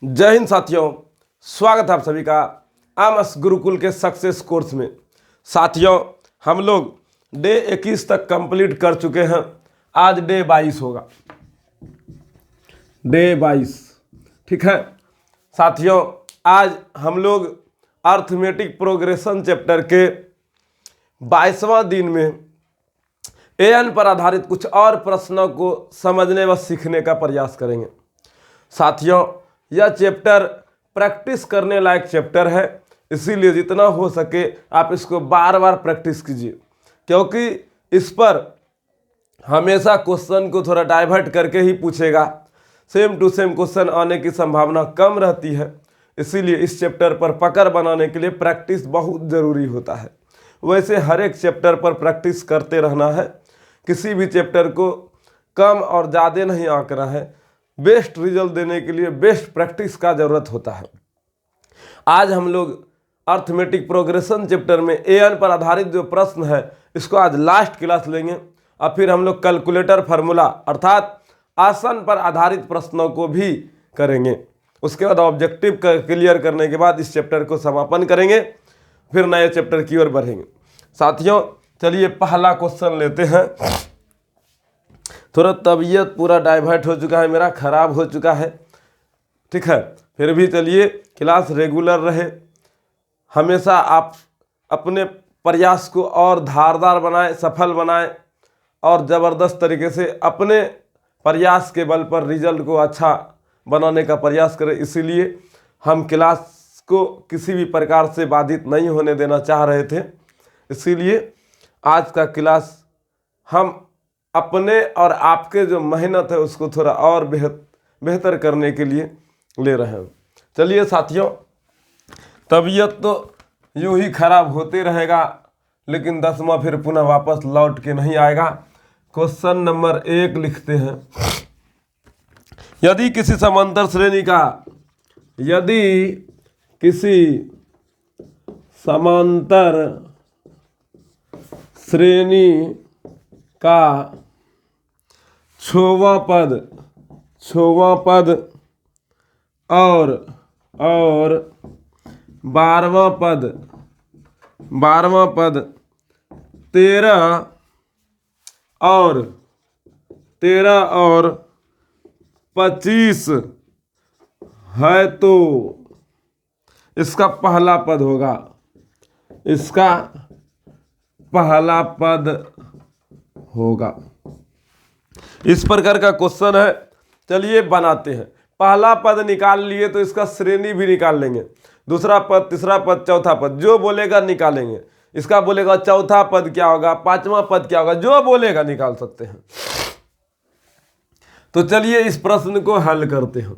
जय हिंद साथियों, स्वागत है आप सभी का आमस गुरुकुल के सक्सेस कोर्स में। साथियों, हम लोग डे 21 तक कंप्लीट कर चुके हैं। आज डे 22 होगा, डे 22। ठीक है साथियों, आज हम लोग अर्थमेटिक प्रोग्रेशन चैप्टर के 22वां दिन में एन पर आधारित कुछ और प्रश्नों को समझने व सीखने का प्रयास करेंगे। साथियों, यह चैप्टर प्रैक्टिस करने लायक चैप्टर है, इसीलिए जितना हो सके आप इसको बार बार प्रैक्टिस कीजिए, क्योंकि इस पर हमेशा क्वेश्चन को थोड़ा डाइवर्ट करके ही पूछेगा। सेम टू सेम क्वेश्चन आने की संभावना कम रहती है, इसीलिए इस चैप्टर पर पकड़ बनाने के लिए प्रैक्टिस बहुत ज़रूरी होता है। वैसे हर एक चैप्टर पर प्रैक्टिस करते रहना है, किसी भी चैप्टर को कम और ज़्यादा नहीं आंकना है। बेस्ट रिजल्ट देने के लिए बेस्ट प्रैक्टिस का ज़रूरत होता है। आज हम लोग अर्थमेटिक प्रोग्रेशन चैप्टर में एन पर आधारित जो प्रश्न है इसको आज लास्ट क्लास लेंगे, और फिर हम लोग कैलकुलेटर फार्मूला अर्थात आसन पर आधारित प्रश्नों को भी करेंगे। उसके बाद ऑब्जेक्टिव क्लियर करने के बाद इस चैप्टर को समापन करेंगे, फिर नए चैप्टर की ओर बढ़ेंगे। साथियों, चलिए पहला क्वेश्चन लेते हैं। थोड़ा तबीयत पूरा डाइवर्ट हो चुका है, मेरा खराब हो चुका है। ठीक है, फिर भी चलिए क्लास रेगुलर रहे। हमेशा आप अपने प्रयास को और धारदार बनाएं, सफल बनाएं और ज़बरदस्त तरीके से अपने प्रयास के बल पर रिजल्ट को अच्छा बनाने का प्रयास करें। इसीलिए हम क्लास को किसी भी प्रकार से बाधित नहीं होने देना चाह रहे थे, इसीलिए आज का क्लास हम अपने और आपके जो मेहनत है उसको थोड़ा और बेहतर करने के लिए ले रहे हैं। चलिए साथियों, तबीयत तो यूं ही खराब होते रहेगा, लेकिन 10वां फिर पुनः वापस लौट के नहीं आएगा। क्वेश्चन नंबर 1 लिखते हैं। यदि किसी समांतर श्रेणी का छठवां पद और 12वां पद 13 और 25 है, तो इसका पहला पद होगा। इस प्रकार का क्वेश्चन है। चलिए बनाते हैं। पहला पद निकाल लिए तो इसका श्रेणी भी निकाल लेंगे। दूसरा पद, तीसरा पद, चौथा पद जो बोलेगा निकालेंगे। इसका बोलेगा चौथा पद क्या होगा, पांचवा पद क्या होगा, जो बोलेगा निकाल सकते हैं। तो चलिए इस प्रश्न को हल करते हैं।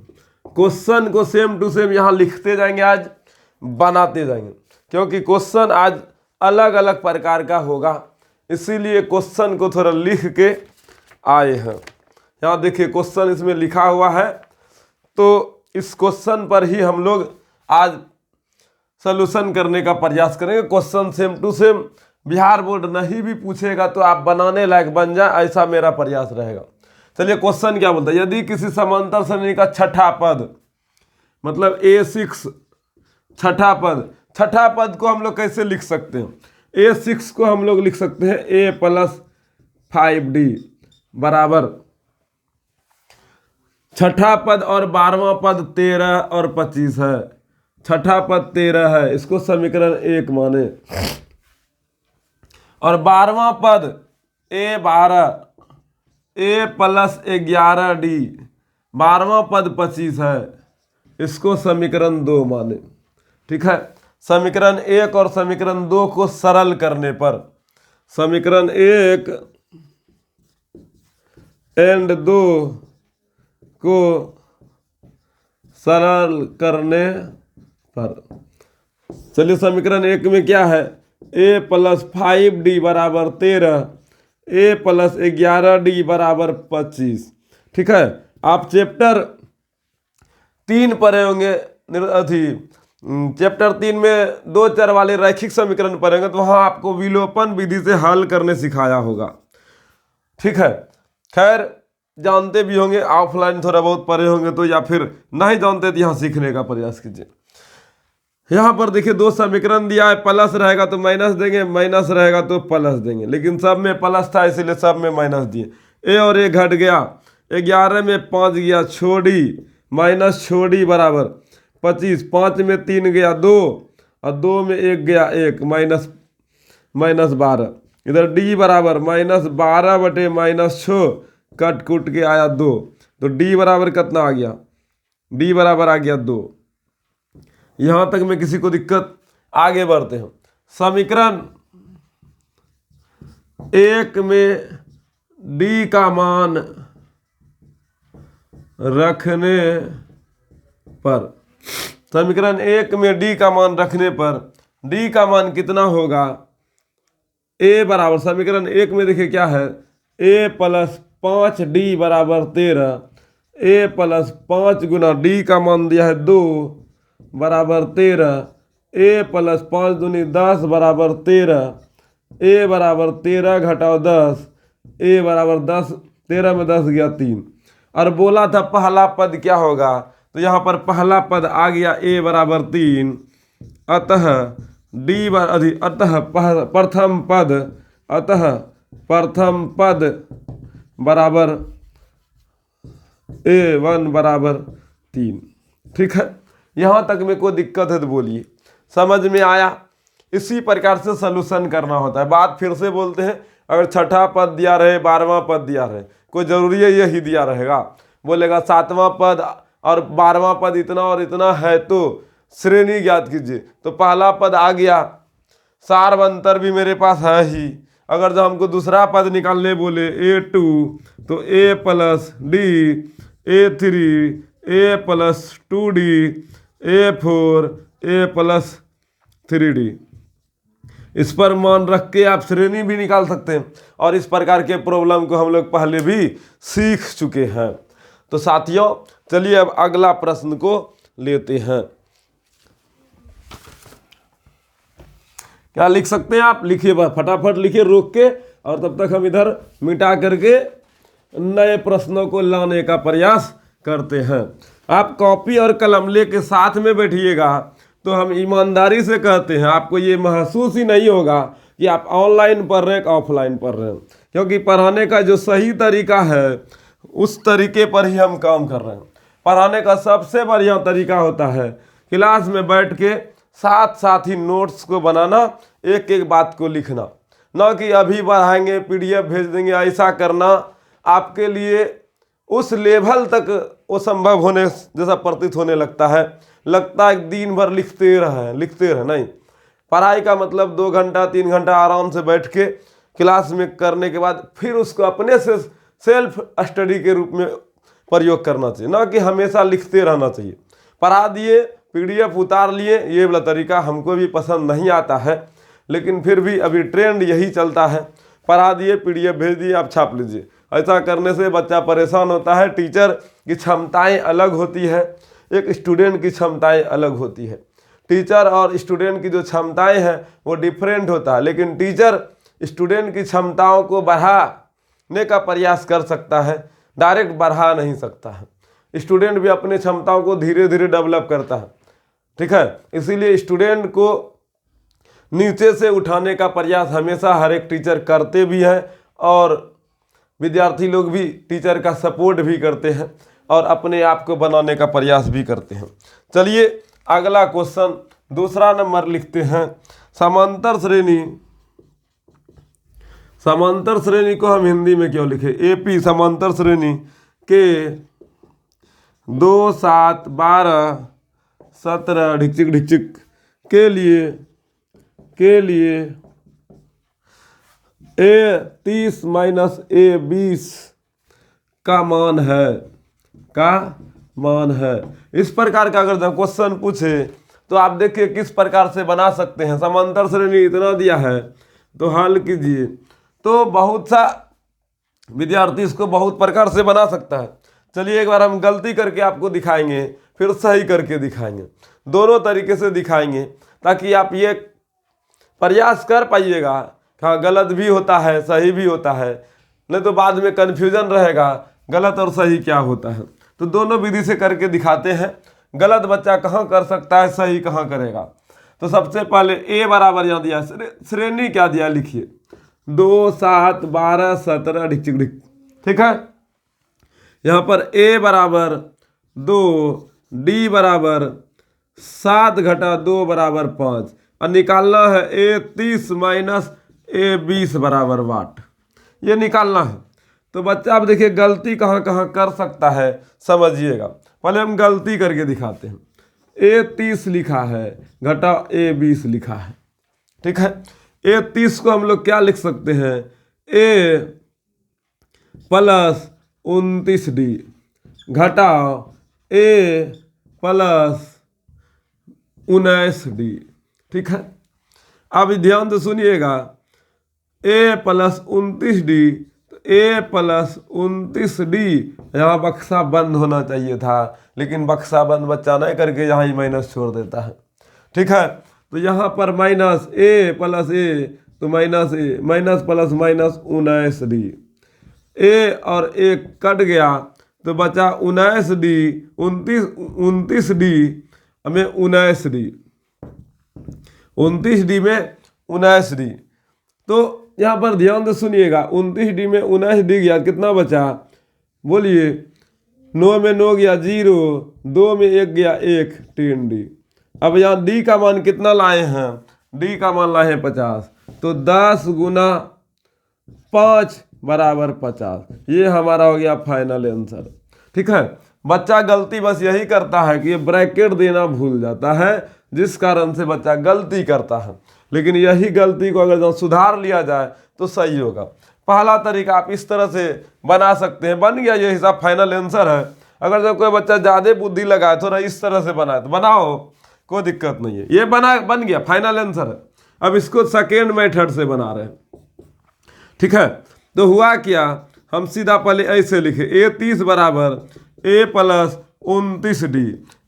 क्वेश्चन को सेम टू सेम यहाँ लिखते जाएंगे, आज बनाते जाएंगे, क्योंकि क्वेश्चन आज अलग अलग प्रकार का होगा, इसीलिए क्वेश्चन को थोड़ा लिख के आए हैं। यहाँ देखिए क्वेश्चन इसमें लिखा हुआ है, तो इस क्वेश्चन पर ही हम लोग आज सॉल्यूशन करने का प्रयास करेंगे। Question same to same Bihar board नहीं भी पूछेगा तो आप बनाने लायक बन जाए, ऐसा मेरा प्रयास रहेगा। चलिए क्वेश्चन क्या बोलता है। यदि किसी समांतर श्रेणी का छठा पद, मतलब A6 छठा पद को हम लोग कैसे लिख सकते हैं। A6 को हम लोग लिख सकते हैं A + 5D बराबर छठा पद और 12वां पद 13 और 25 है। छठा पद 13 है, इसको समीकरण 1 माने, और 12वां पद A12 A + 11D, 12वां पद 25 है, इसको समीकरण 2 माने। ठीक है, समीकरण 1 और समीकरण 2 को सरल करने पर, समीकरण 1 एंड 2 को सरल करने पर, चलिए समीकरण 1 में क्या है, A + 5D बराबर 13, A + 11D बराबर 25। ठीक है, आप चैप्टर 3 पढ़े होंगे, चैप्टर 3 में 2 चर वाले रैखिक समीकरण पढ़ेंगे, तो वहाँ आपको विलोपन विधि से हल करने सिखाया होगा। ठीक है, खैर जानते भी होंगे, ऑफलाइन थोड़ा बहुत पढ़े होंगे तो, या फिर नहीं जानते तो यहाँ सीखने का प्रयास कीजिए। यहाँ पर देखिए दो समीकरण दिया है, प्लस रहेगा तो माइनस देंगे, माइनस रहेगा तो प्लस देंगे, लेकिन सब में प्लस था इसीलिए सब में माइनस दिए। ए और ए घट गया, 11 में 5 गया छोड़ी, माइनस छोड़ी बराबर 25, 5 में 3 गया 2 और 2 में 1 गया 1, माइनस माइनस 12। इधर डी बराबर -12 बटे -6 कट कुट के आया 2, तो डी बराबर कितना आ गया, डी बराबर आ गया 2। यहाँ तक में किसी को दिक्कत? आगे बढ़ते हैं। समीकरण 1 में डी का मान रखने पर, समीकरण 1 में डी का मान रखने पर डी का मान कितना होगा? ए बराबर, समीकरण 1 में देखिए क्या है, ए प्लस 5 डी बराबर 13, ए प्लस 5 गुना डी का मान दिया है 2 बराबर 13, ए प्लस 5 दूनी 10 बराबर 13, ए बराबर 13 घटाओ 10, ए बराबर 10, 13 में 10 गया 3। और बोला था पहला पद क्या होगा, तो यहाँ पर पहला पद आ गया ए बराबर 3, अतः डी अतः प्रथम पद, अतः प्रथम पद बराबर A1 बराबर 3। ठीक है, यहाँ तक में कोई दिक्कत है तो बोलिए, समझ में आया? इसी प्रकार से सलूशन करना होता है। बात फिर से बोलते हैं, अगर छठा पद दिया रहे, 12वां पद दिया रहे, कोई ज़रूरी है यही दिया रहेगा, बोलेगा 7वां पद और 12वां पद इतना और इतना है तो श्रेणी ज्ञात कीजिए, तो पहला पद आ गया, सार्वंतर भी मेरे पास है ही। अगर जब हमको दूसरा पद निकालने बोले A2, तो A plus D, A3, A plus 2D, A4, A plus 3D। इस पर मान रख के आप श्रेणी भी निकाल सकते हैं, और इस प्रकार के प्रॉब्लम को हम लोग पहले भी सीख चुके हैं। तो साथियों चलिए अब अगला प्रश्न को लेते हैं। क्या लिख सकते हैं आप? लिखिए, फटाफट लिखिए रोक के, और तब तक हम इधर मिटा करके नए प्रश्नों को लाने का प्रयास करते हैं। आप कॉपी और कलम लेके साथ में बैठिएगा तो हम ईमानदारी से कहते हैं, आपको ये महसूस ही नहीं होगा कि आप ऑनलाइन पढ़ रहे हैं कि ऑफलाइन पढ़ रहे हैं, क्योंकि पढ़ाने का जो सही तरीका है उस तरीके पर ही हम काम कर रहे हैं। पढ़ाने का सबसे बढ़िया तरीका होता है क्लास में बैठ के साथ साथ ही नोट्स को बनाना, एक एक बात को लिखना, ना कि अभी बढ़ाएंगे PDF भेज देंगे। ऐसा करना आपके लिए उस लेवल तक वो संभव होने जैसा प्रतीत होने लगता है दिन भर लिखते रहे। नहीं, पढ़ाई का मतलब 2 घंटा 3 घंटा आराम से बैठ के क्लास में करने के बाद फिर उसको अपने से सेल्फ स्टडी के रूप में प्रयोग करना चाहिए, ना कि हमेशा लिखते रहना चाहिए। पढ़ा दिए, PDF उतार लिए, ये वाला तरीका हमको भी पसंद नहीं आता है, लेकिन फिर भी अभी ट्रेंड यही चलता है। पढ़ा दिए, PDF भेज दिए, आप छाप लीजिए। ऐसा करने से बच्चा परेशान होता है। टीचर की क्षमताएं अलग होती है, एक स्टूडेंट की क्षमताएं अलग होती है। टीचर और स्टूडेंट की जो क्षमताएं हैं वो डिफरेंट होता है, लेकिन टीचर स्टूडेंट की क्षमताओं को बढ़ाने का प्रयास कर सकता है, डायरेक्ट बढ़ा नहीं सकता है। स्टूडेंट भी अपने क्षमताओं को धीरे धीरे डेवलप करता है। ठीक है, इसीलिए स्टूडेंट को नीचे से उठाने का प्रयास हमेशा हर एक टीचर करते भी हैं, और विद्यार्थी लोग भी टीचर का सपोर्ट भी करते हैं और अपने आप को बनाने का प्रयास भी करते हैं। चलिए अगला क्वेश्चन, दूसरा नंबर लिखते हैं। समांतर श्रेणी को हम हिंदी में क्यों लिखे? AP समांतर श्रेणी के 2, 7, 12, 17 ढिकचिक ढिकचिक के लिए A30 माइनस A20 का मान है। इस प्रकार का अगर क्वेश्चन पूछे तो आप देखिए किस प्रकार से बना सकते हैं। समांतर श्रेणी इतना दिया है तो हल कीजिए, तो बहुत सा विद्यार्थी इसको बहुत प्रकार से बना सकता है। चलिए एक बार हम गलती करके आपको दिखाएंगे, फिर सही करके दिखाएंगे, दोनों तरीके से दिखाएंगे, ताकि आप ये प्रयास कर पाइएगा। हाँ, गलत भी होता है, सही भी होता है, नहीं तो बाद में कन्फ्यूजन रहेगा गलत और सही क्या होता है। तो दोनों विधि से करके दिखाते हैं। गलत बच्चा कहाँ कर सकता है, सही कहाँ करेगा। तो सबसे पहले ए बराबर यहाँ दिया, श्रेणी क्या दिया लिखिए, 2 7 12 17 ढिक ढिक, ठीक है। यहाँ पर ए बराबर 2, डी बराबर 7 घटा 2 बराबर 5, और निकालना है ए 30 माइनस ए 20 बराबर वाट, ये निकालना है। तो बच्चा अब देखिए गलती कहाँ कहाँ कर सकता है समझिएगा। पहले हम गलती करके दिखाते हैं। ए 30 लिखा है घटा ए 20 लिखा है, ठीक है। ए 30 को हम लोग क्या लिख सकते हैं, ए प्लस 29D घटा ए प्लस 19D, ठीक है। अब ध्यान से सुनिएगा, ए प्लस 29D, तो ए प्लस 29D, यहाँ बक्सा बंद होना चाहिए था, लेकिन बक्सा बंद बच्चा नहीं करके यहाँ ही माइनस छोड़ देता है, ठीक है। तो यहाँ पर माइनस ए प्लस ए, तो माइनस ए, माइनस प्लस माइनस 19D, ए और ए कट गया तो बचा 19D, 29D में 19D, 29D में 19D। तो यहाँ पर ध्यान से सुनिएगा, 29D में 19D गया, कितना बचा बोलिए, 9 में 9 गया 0, 2 में 1 गया 1, 10D। अब यहाँ D का मान कितना लाए हैं, D का मान लाए हैं 50, तो 10 गुना 5 बराबर 50, ये हमारा हो गया फाइनल आंसर, ठीक है। बच्चा गलती बस यही करता है कि ये ब्रैकेट देना भूल जाता है, जिस कारण से बच्चा गलती करता है। लेकिन यही गलती को अगर सुधार लिया जाए तो सही होगा। पहला तरीका आप इस तरह से बना सकते हैं, बन गया ये हिसाब फाइनल आंसर है। अगर जब कोई बच्चा ज़्यादा बुद्धि लगाए, थोड़ा इस तरह से बनाए तो बनाओ, कोई दिक्कत नहीं है, ये बन गया फाइनल आंसर है। अब इसको सेकेंड मेथड से बना रहे हैं, ठीक है। तो हुआ क्या, हम सीधा पहले ऐसे लिखे, ए 30 बराबर ए प्लस 29D,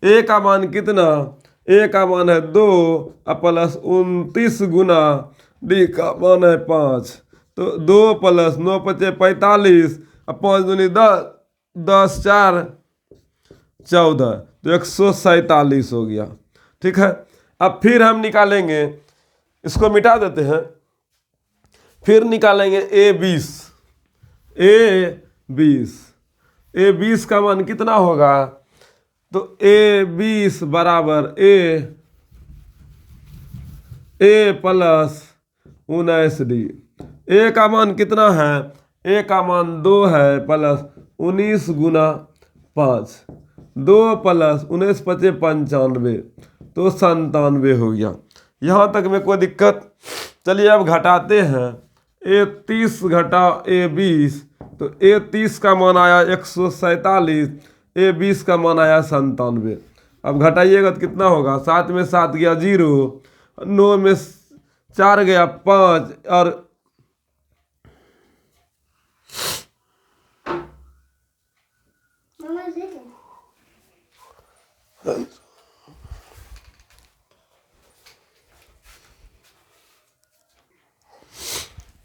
ए का मान कितना, ए का मान है 2 प्लस 29 गुना डी का मान है 5, तो 2 प्लस 9 5 45, 5 दूनी 10, 10 4 14, तो 147 हो गया, ठीक है। अब फिर हम निकालेंगे, इसको मिटा देते हैं, फिर निकालेंगे ए 20, ए 20 का मान कितना होगा, तो ए 20 बराबर ए प्लस 19D, ए का मान कितना है, ए का मान 2 है, प्लस 19 गुना 5, 2 प्लस 19 5 95, तो 97 हो गया। यहाँ तक में कोई दिक्कत। चलिए अब घटाते हैं, ए 30 घटा ए 20, तो ए 30 का मान आया 147, ए 20 का मान आया 97। अब घटाइएगा तो कितना होगा, 7 में 7 गया 0, 9 में 4 गया 5, और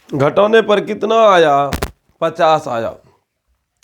घटाने पर कितना आया, 50 आया।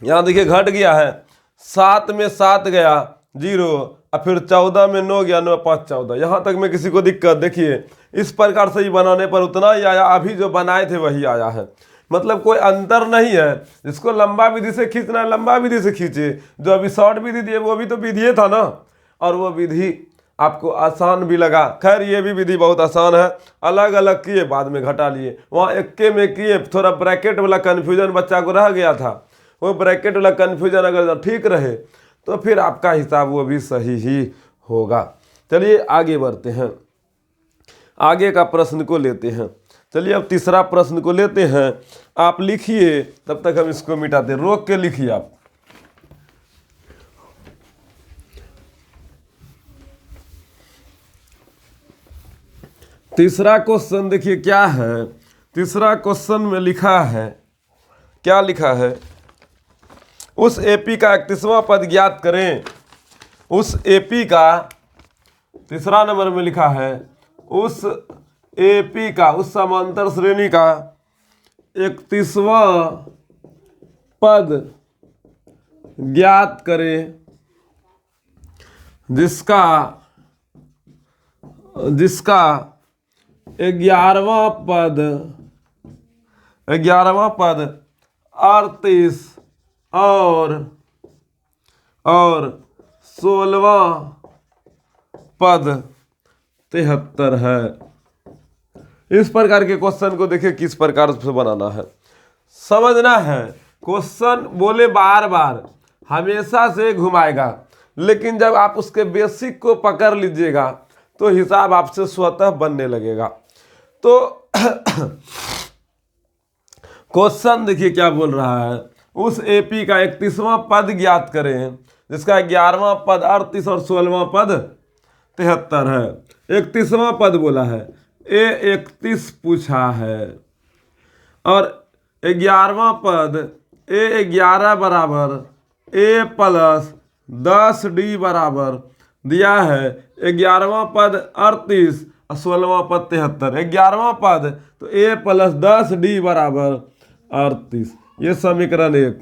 यहाँ देखिए घट गया है, 7 में 7 गया 0, और फिर 14 में 9 गया, 9 5 14। यहाँ तक में किसी को दिक्कत, देखिए इस प्रकार से ही बनाने पर उतना ही आया, अभी जो बनाए थे वही आया है, मतलब कोई अंतर नहीं है। जिसको लंबा विधि से खींचना है लंबा विधि से खींचे, जो अभी शॉर्ट विधि दिए वो भी तो विधि था ना, और वो विधि आपको आसान भी लगा। खैर ये भी विधि बहुत आसान है, अलग अलग किए बाद में घटा लिए, वहाँ इक्के में किए, थोड़ा ब्रैकेट वाला कन्फ्यूजन बच्चा को रह गया था, वो ब्रैकेट वाला कन्फ्यूजन अगर ठीक रहे तो फिर आपका हिसाब वो भी सही ही होगा। चलिए आगे बढ़ते हैं, आगे का प्रश्न को लेते हैं। चलिए अब तीसरा प्रश्न को लेते हैं, आप लिखिए, तब तक हम इसको मिटाते, रोक के लिखिए आप। तीसरा क्वेश्चन देखिए क्या है, तीसरा क्वेश्चन में लिखा है, क्या लिखा है, उस एपी का 31वां पद ज्ञात करें। उस एपी का, तीसरा नंबर में लिखा है, उस एपी का, उस समांतर श्रेणी का 31वां पद ज्ञात करें जिसका 11वां पद 38 और 16वां पद 73 है। इस प्रकार के क्वेश्चन को देखिए किस प्रकार से बनाना है, समझना है। क्वेश्चन बोले बार बार हमेशा से घुमाएगा, लेकिन जब आप उसके बेसिक को पकड़ लीजिएगा तो हिसाब आपसे स्वतः बनने लगेगा। तो क्वेश्चन देखिए क्या बोल रहा है, उस एपी का 31वां पद ज्ञात करें जिसका 11वां पद 38 और 16वां पद 73 है। 31वां पद बोला है, A31 पूछा है, और 11वां पद A11 बराबर A प्लस 10D बराबर दिया है। 11वां पद 38 और 16वां पद 73। 11वां पद तो A प्लस 10D बराबर 38, ये समीकरण 1।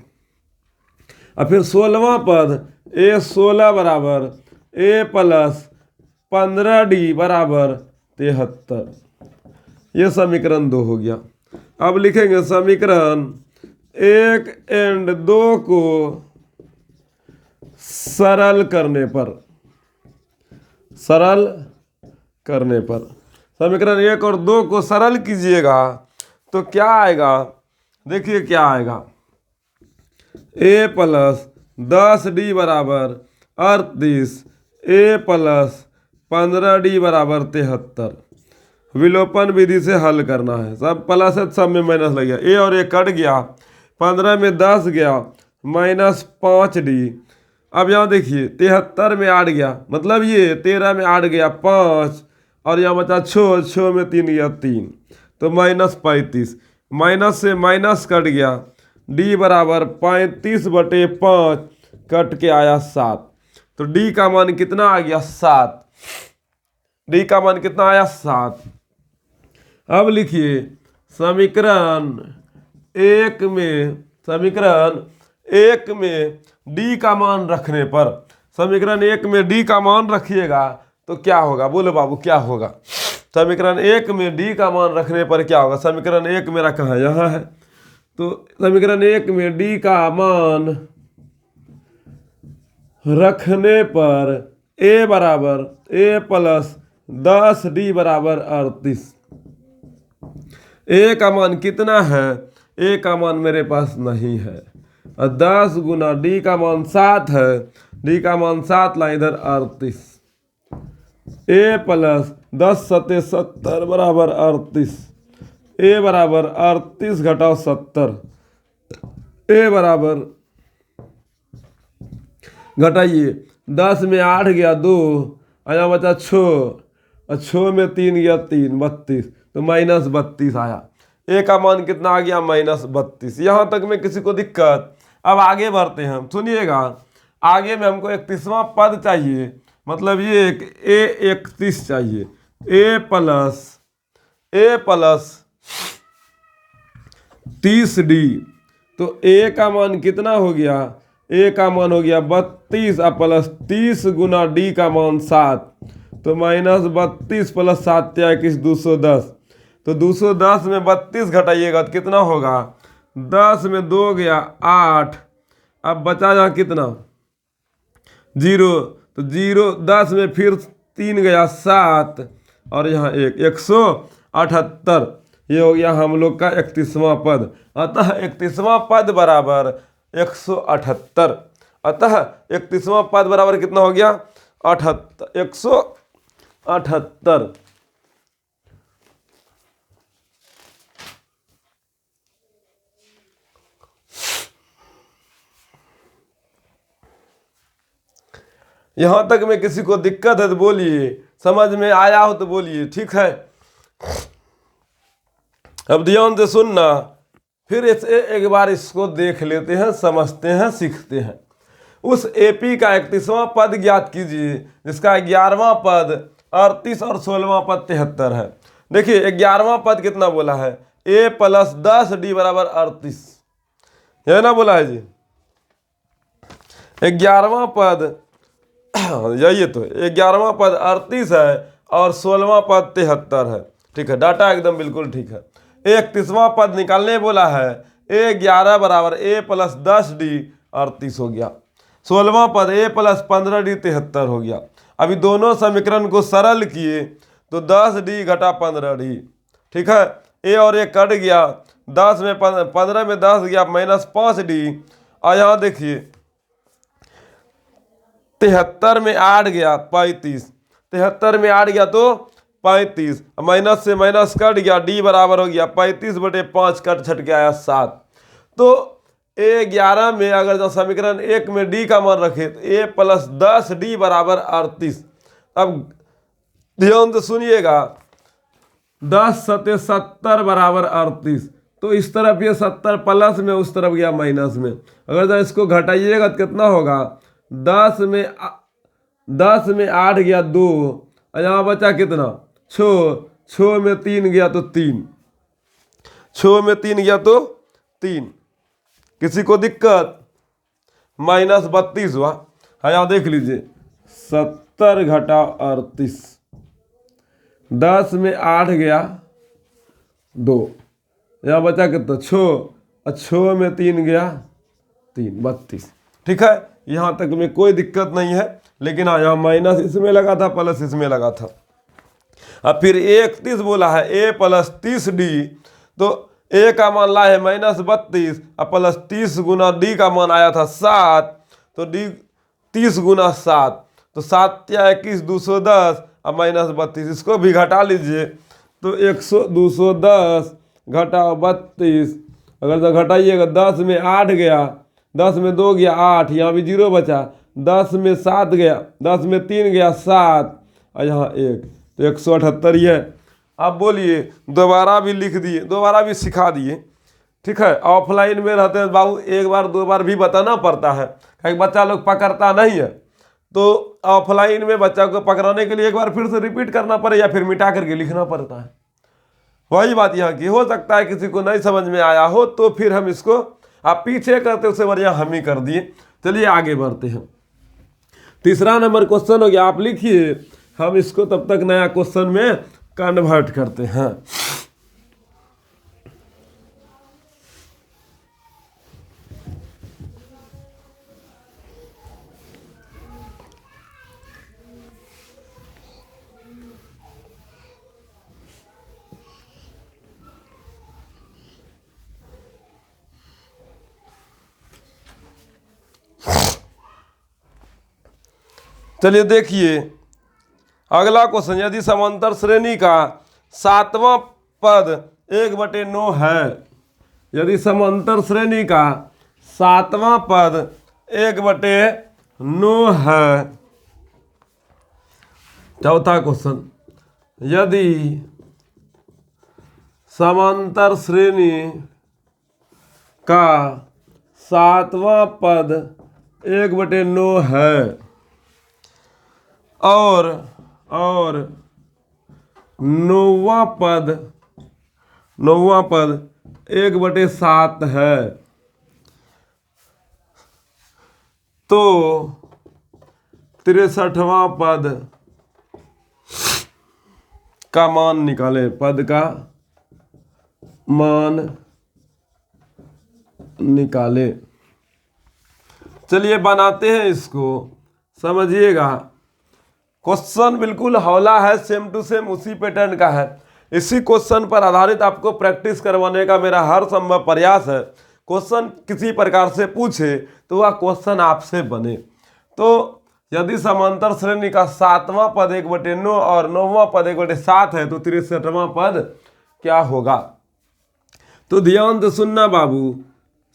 और फिर 16वां पद A16 बराबर A प्लस 15D बराबर 73, ये समीकरण 2 हो गया। अब लिखेंगे समीकरण 1 एंड 2 को सरल करने पर समीकरण 1 और 2 को सरल कीजिएगा तो क्या आएगा, देखिए क्या आएगा। A प्लस 10D बराबर 38, A प्लस 15D बराबर 73। विलोपन विधि से हल करना है, सब प्लस है सब में माइनस लग गया, A और A कट गया, 15 में 10 गया, माइनस 5D। अब यहाँ देखिए 73 में 8 गया, मतलब ये 13 में 8 गया 5, और यहाँ बचा 6 में 3 गया 3, तो माइनस 35। माइनस से माइनस कट गया, D बराबर 35/5 कट के आया 7, तो D का मान कितना आ गया 7। D का मान कितना आया 7। अब लिखिए समीकरण 1 में D का मान रखने पर, समीकरण 1 में D का मान रखिएगा तो क्या होगा, बोलो बाबू क्या होगा। समीकरण 1 में D का मान रखने पर क्या होगा, समीकरण 1 मेरा कहाँ यहाँ है, तो समीकरण 1 में D का मान रखने पर A बराबर A प्लस 10D बराबर 38। A का मान कितना है, A का मान मेरे पास नहीं है, और 10 गुना D का मान 7 है, D का मान 7 ला इधर 38। A प्लस 10 सत्ते 70 बराबर 38। A बराबर 38 घटाओ 70, A बराबर घटाइए 10 में 8 गया 2, आया बचा 6, और 6 में 3 गया 3, 32, तो माइनस 32 आया। A का मान कितना आ गया, माइनस 32। यहाँ तक में किसी को दिक्कत। अब आगे बढ़ते हैं, सुनिएगा। आगे में हमको 31वां पद चाहिए, मतलब ये एक A31 चाहिए। A प्लस 30D, तो A का मान कितना हो गया, A का मान हो गया 32 और प्लस 30 गुना D का मान 7, तो माइनस 32 प्लस 7 21 210, तो 210 में 32 घटाइएगा तो कितना होगा, 10 में 2 गया 8, अब बचा यहाँ कितना 0, तो 0 10 में फिर 3 गया 7, और यहाँ 178। ये हो गया हम लोग का 31वां पद। अतः 31वां पद बराबर 178। अतः 31वां पद बराबर कितना हो गया, 178। यहां तक में किसी को दिक्कत है तो बोलिए, समझ में आया हो तो बोलिए, ठीक है। अब ध्यान से सुनना, फिर इसे एक बार इसको देख लेते हैं, समझते हैं, सीखते हैं। उस एपी का 31वां पद ज्ञात कीजिए जिसका 11वां पद 38 और 16वां पद 73 है। देखिए 11वां पद कितना बोला है, A प्लस 10D बराबर 38, है ना बोला है जी। 11वां पद यही तो 11वां पद 38 है और 16वां पद 73 है। ठीक है, डाटा एकदम बिल्कुल ठीक है। 31वां पद निकालने बोला है, A11 बराबर A प्लस 10D 38 हो गया। 16वां पद A प्लस 15D 73 हो गया। अभी दोनों समीकरण को सरल किए तो 10D घटा 15D। ठीक है, ए और ए कट गया, 10 में 15 में 10 गया -5D। और यहाँ देखिए 73 में 8 गया 35, 73 में 8 गया तो 35, माइनस से माइनस कट गया, डी बराबर हो गया 35/5 कट छट के आया 7। तो A11 में अगर जो समीकरण 1 में डी का मान रखे तो A प्लस 10D बराबर 38। अब ध्यान से सुनिएगा, 10 सत्ते 70 बराबर 38। तो इस तरफ ये 70 प्लस में, उस तरफ गया माइनस में। अगर जब इसको घटाइएगा तो कितना होगा, 10 में 8 गया 2, और यहाँ बचा कितना 6 में 3 गया तो 3, 6 में 3 गया तो 3। किसी को दिक्कत, -32 हुआ। हाँ यहाँ देख लीजिए 70 घटा 38, 10 में 8 गया 2, यहाँ बचा कितना 6, और 6 में 3 गया 3, 32। ठीक है, यहाँ तक में कोई दिक्कत नहीं है। लेकिन हाँ यहाँ माइनस इसमें लगा था, प्लस इसमें लगा था। अब फिर 31 बोला है A प्लस 30D, तो A का मान ला है -32 और प्लस 30 गुना D का मान आया था 7, तो D 30 गुना 7, तो 7 या 21 210 और -32। इसको भी घटा लीजिए तो 210 घटा 32, अगर तो घटाइएगा 10 में 8 गया, 10 में 2 गया 8, यहाँ भी 0 बचा, 10 में 7 गया, 10 में 3 गया 7, और यहाँ 1, तो 178 ही है। अब बोलिए, दोबारा भी लिख दिए, दोबारा भी सिखा दिए। ठीक है, ऑफलाइन में रहते हैं बाबू, एक बार दो बार भी बताना पड़ता है, क्योंकि बच्चा लोग पकड़ता नहीं है। तो ऑफलाइन में बच्चा को पकड़ाने के लिए एक बार फिर से रिपीट करना पड़े या फिर मिटा करके लिखना पड़ता है। वही बात यहाँ की, हो सकता है किसी को नहीं समझ में आया हो, तो फिर हम इसको आप पीछे करते उससे बढ़िया हम ही कर दिए। चलिए आगे बढ़ते हैं। तीसरा नंबर क्वेश्चन हो गया, आप लिखिए, हम इसको तब तक नया क्वेश्चन में कन्वर्ट करते हैं। चलिए देखिए अगला क्वेश्चन, यदि समांतर श्रेणी का 7वां पद 1/9 है, यदि समांतर श्रेणी का 7वां पद 1/9 है। चौथा क्वेश्चन, यदि समांतर श्रेणी का 7वां पद 1/9 है और 9वां पद 1/7 है, तो 63वां पद का मान निकालें, पद का मान निकालें। चलिए बनाते हैं इसको, समझिएगा। क्वेश्चन बिल्कुल हौला है, सेम टू सेम उसी पैटर्न का है। इसी क्वेश्चन पर आधारित आपको प्रैक्टिस करवाने का मेरा हर संभव प्रयास है। क्वेश्चन किसी प्रकार से पूछे तो वह क्वेश्चन आपसे बने। तो यदि समांतर श्रेणी का 7वां पद 1/9 और 9वां पद 1/7 है, तो 63वां पद क्या होगा? तो ध्यान से सुनना बाबू,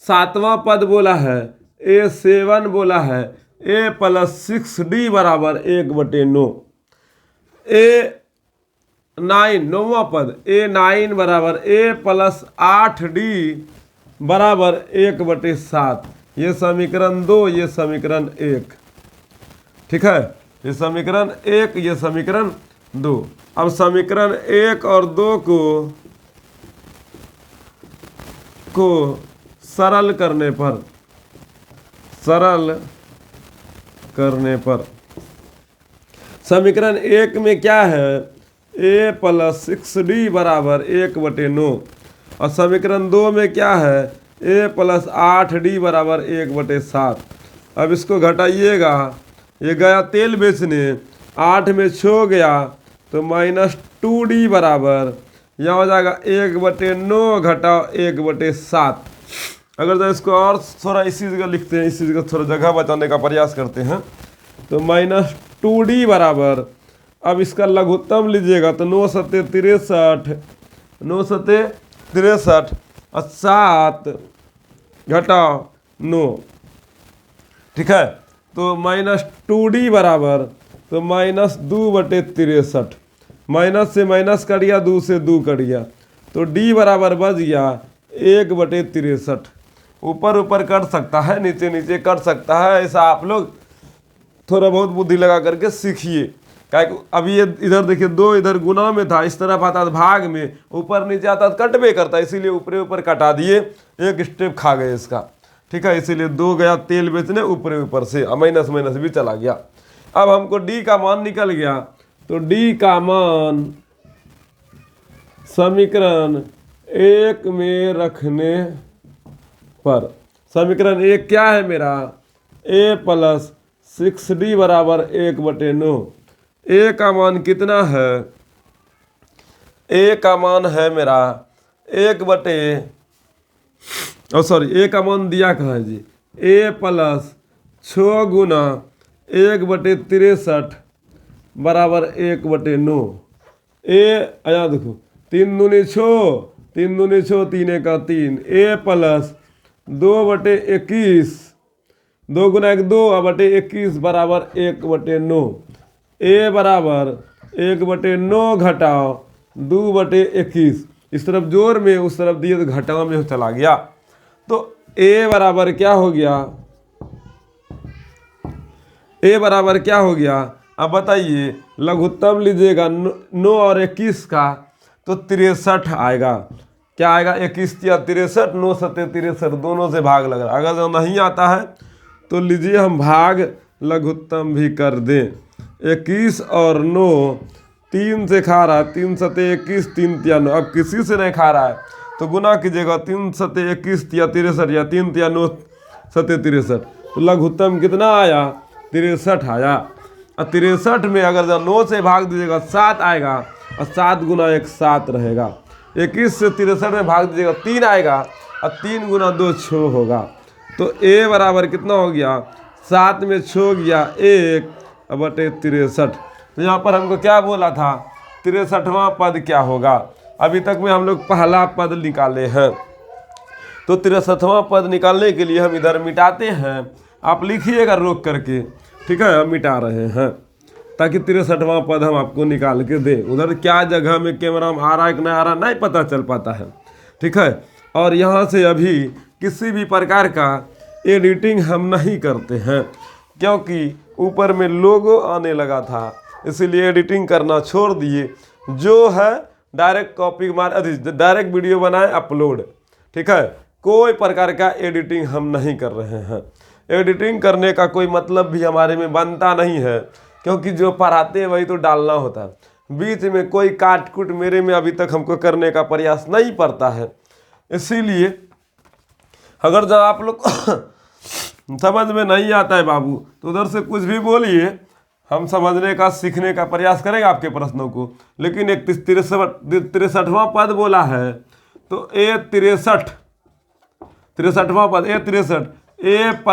7वां पद बोला है A7 बोला है A प्लस 6D बराबर 1/9। A9 9वां पद A9 बराबर A प्लस 8D बराबर 1/7। ये समीकरण 2, ये समीकरण 1। ठीक है, ये समीकरण 1, ये समीकरण 2। अब समीकरण 1 और 2 को सरल करने पर, सरल करने पर समीकरण 1 में क्या है, a + 6d बराबर 1/9 और समीकरण 2 में क्या है, a + 8d बराबर 1/7। अब इसको घटाइएगा, ये गया तेल बेचने, 8 में 6 गया तो -2d बराबर यहाँ हो जाएगा 1/9 घटाओ 1/7। अगर तो इसको और थोड़ा इसी जगह लिखते हैं, इसी जगह थोड़ा जगह बचाने का प्रयास करते हैं, तो -2d बराबर, अब इसका लघुत्तम लीजिएगा तो 9 सत्ते 63, 9 सत्ते 63 और 7 घटाओ 9, ठीक है। तो -2d बराबर तो -2/63, माइनस से माइनस कट गया, 2 से 2 कट गया, तो d बराबर बच गया 1/63। ऊपर ऊपर कट सकता है, नीचे नीचे कट सकता है, ऐसा आप लोग थोड़ा बहुत बुद्धि लगा करके सीखिए। क्या अभी ये इधर देखिए 2 इधर गुना में था, इस तरफ आता था भाग में, ऊपर नीचे आता तो कटबे करता, इसीलिए ऊपर ऊपर कटा दिए, एक स्टेप खा गए इसका, ठीक है। इसीलिए 2 गया तेल बेचने ऊपर ऊपर से, माइनस माइनस भी चला गया। अब हमको d का मान निकल गया, तो d का मान समीकरण 1 में रखने पर, समीकरण 1 क्या है मेरा, a + 6d बराबर 1/9। a का मान कितना है, a का मान है मेरा a का मान दिया कहाँ है जी, a + 6 गुना 1/63 बराबर 1/9। आया देखो, 3 दूनी 6, 3 दूनी 6, 3 का 3, a + 2/21, 2 गुना 1 2/21 बराबर 1/9। a बराबर 1/9 घटाओ 2/21, इस तरफ जोर में उस तरफ दिए तो घटाओ में चला गया, तो a बराबर क्या हो गया, a बराबर क्या हो गया। अब बताइए, लघुत्तम लीजिएगा 9 और 21 का तो 63 आएगा। क्या आएगा, 21 या 63, 9 सत्ते 63, दोनों से भाग लग रहा है। अगर जो नहीं आता है तो लीजिए हम भाग लघुत्तम भी कर दें। 21 और 9 3 से खा रहा है, 3 सत्ते 21, 3 तिया 9। अब किसी से नहीं खा रहा है तो गुना कीजिएगा, 3 सत्ते 21 तिया 63 या 3 तिया 9 सत्ते 63, तो लघुत्तम कितना आया, 63 आया। और 63 में अगर जब 9 से भाग दीजिएगा 7 आएगा, और 7 गुना 1 7 रहेगा। 21 से 63 में भाग दीजिएगा 3 आएगा, और 3 गुना 2 6 होगा। तो a बराबर कितना हो गया, 7 में 6 गया 1/63। तो यहाँ पर हमको क्या बोला था, 63वां पद क्या होगा। अभी तक में हम लोग पहला पद निकाले हैं, तो 63वां पद निकालने के लिए हम इधर मिटाते हैं। आप लिखिएगा रोक करके, ठीक है, हम मिटा रहे हैं ताकि 63वां पद हम आपको निकाल के दें। उधर क्या जगह में कैमरा में आ रहा है कि नहीं आ रहा नहीं पता चल पाता है, ठीक है। और यहाँ से अभी किसी भी प्रकार का एडिटिंग हम नहीं करते हैं, क्योंकि ऊपर में लोगो आने लगा था, इसीलिए एडिटिंग करना छोड़ दिए। जो है डायरेक्ट कॉपी मार डायरेक्ट वीडियो बनाए अपलोड, ठीक है। कोई प्रकार का एडिटिंग हम नहीं कर रहे हैं। एडिटिंग करने का कोई मतलब भी हमारे में बनता नहीं है, क्योंकि जो पढ़ाते हैं वही तो डालना होता है। बीच में कोई काट कुट मेरे में अभी तक हमको करने का प्रयास नहीं पड़ता है। इसीलिए अगर जब आप लोग समझ में नहीं आता है बाबू, तो उधर से कुछ भी बोलिए, हम समझने का सीखने का प्रयास करेंगे आपके प्रश्नों को। लेकिन एक 63वां पद बोला है, तो a 63वां पद a 63, a +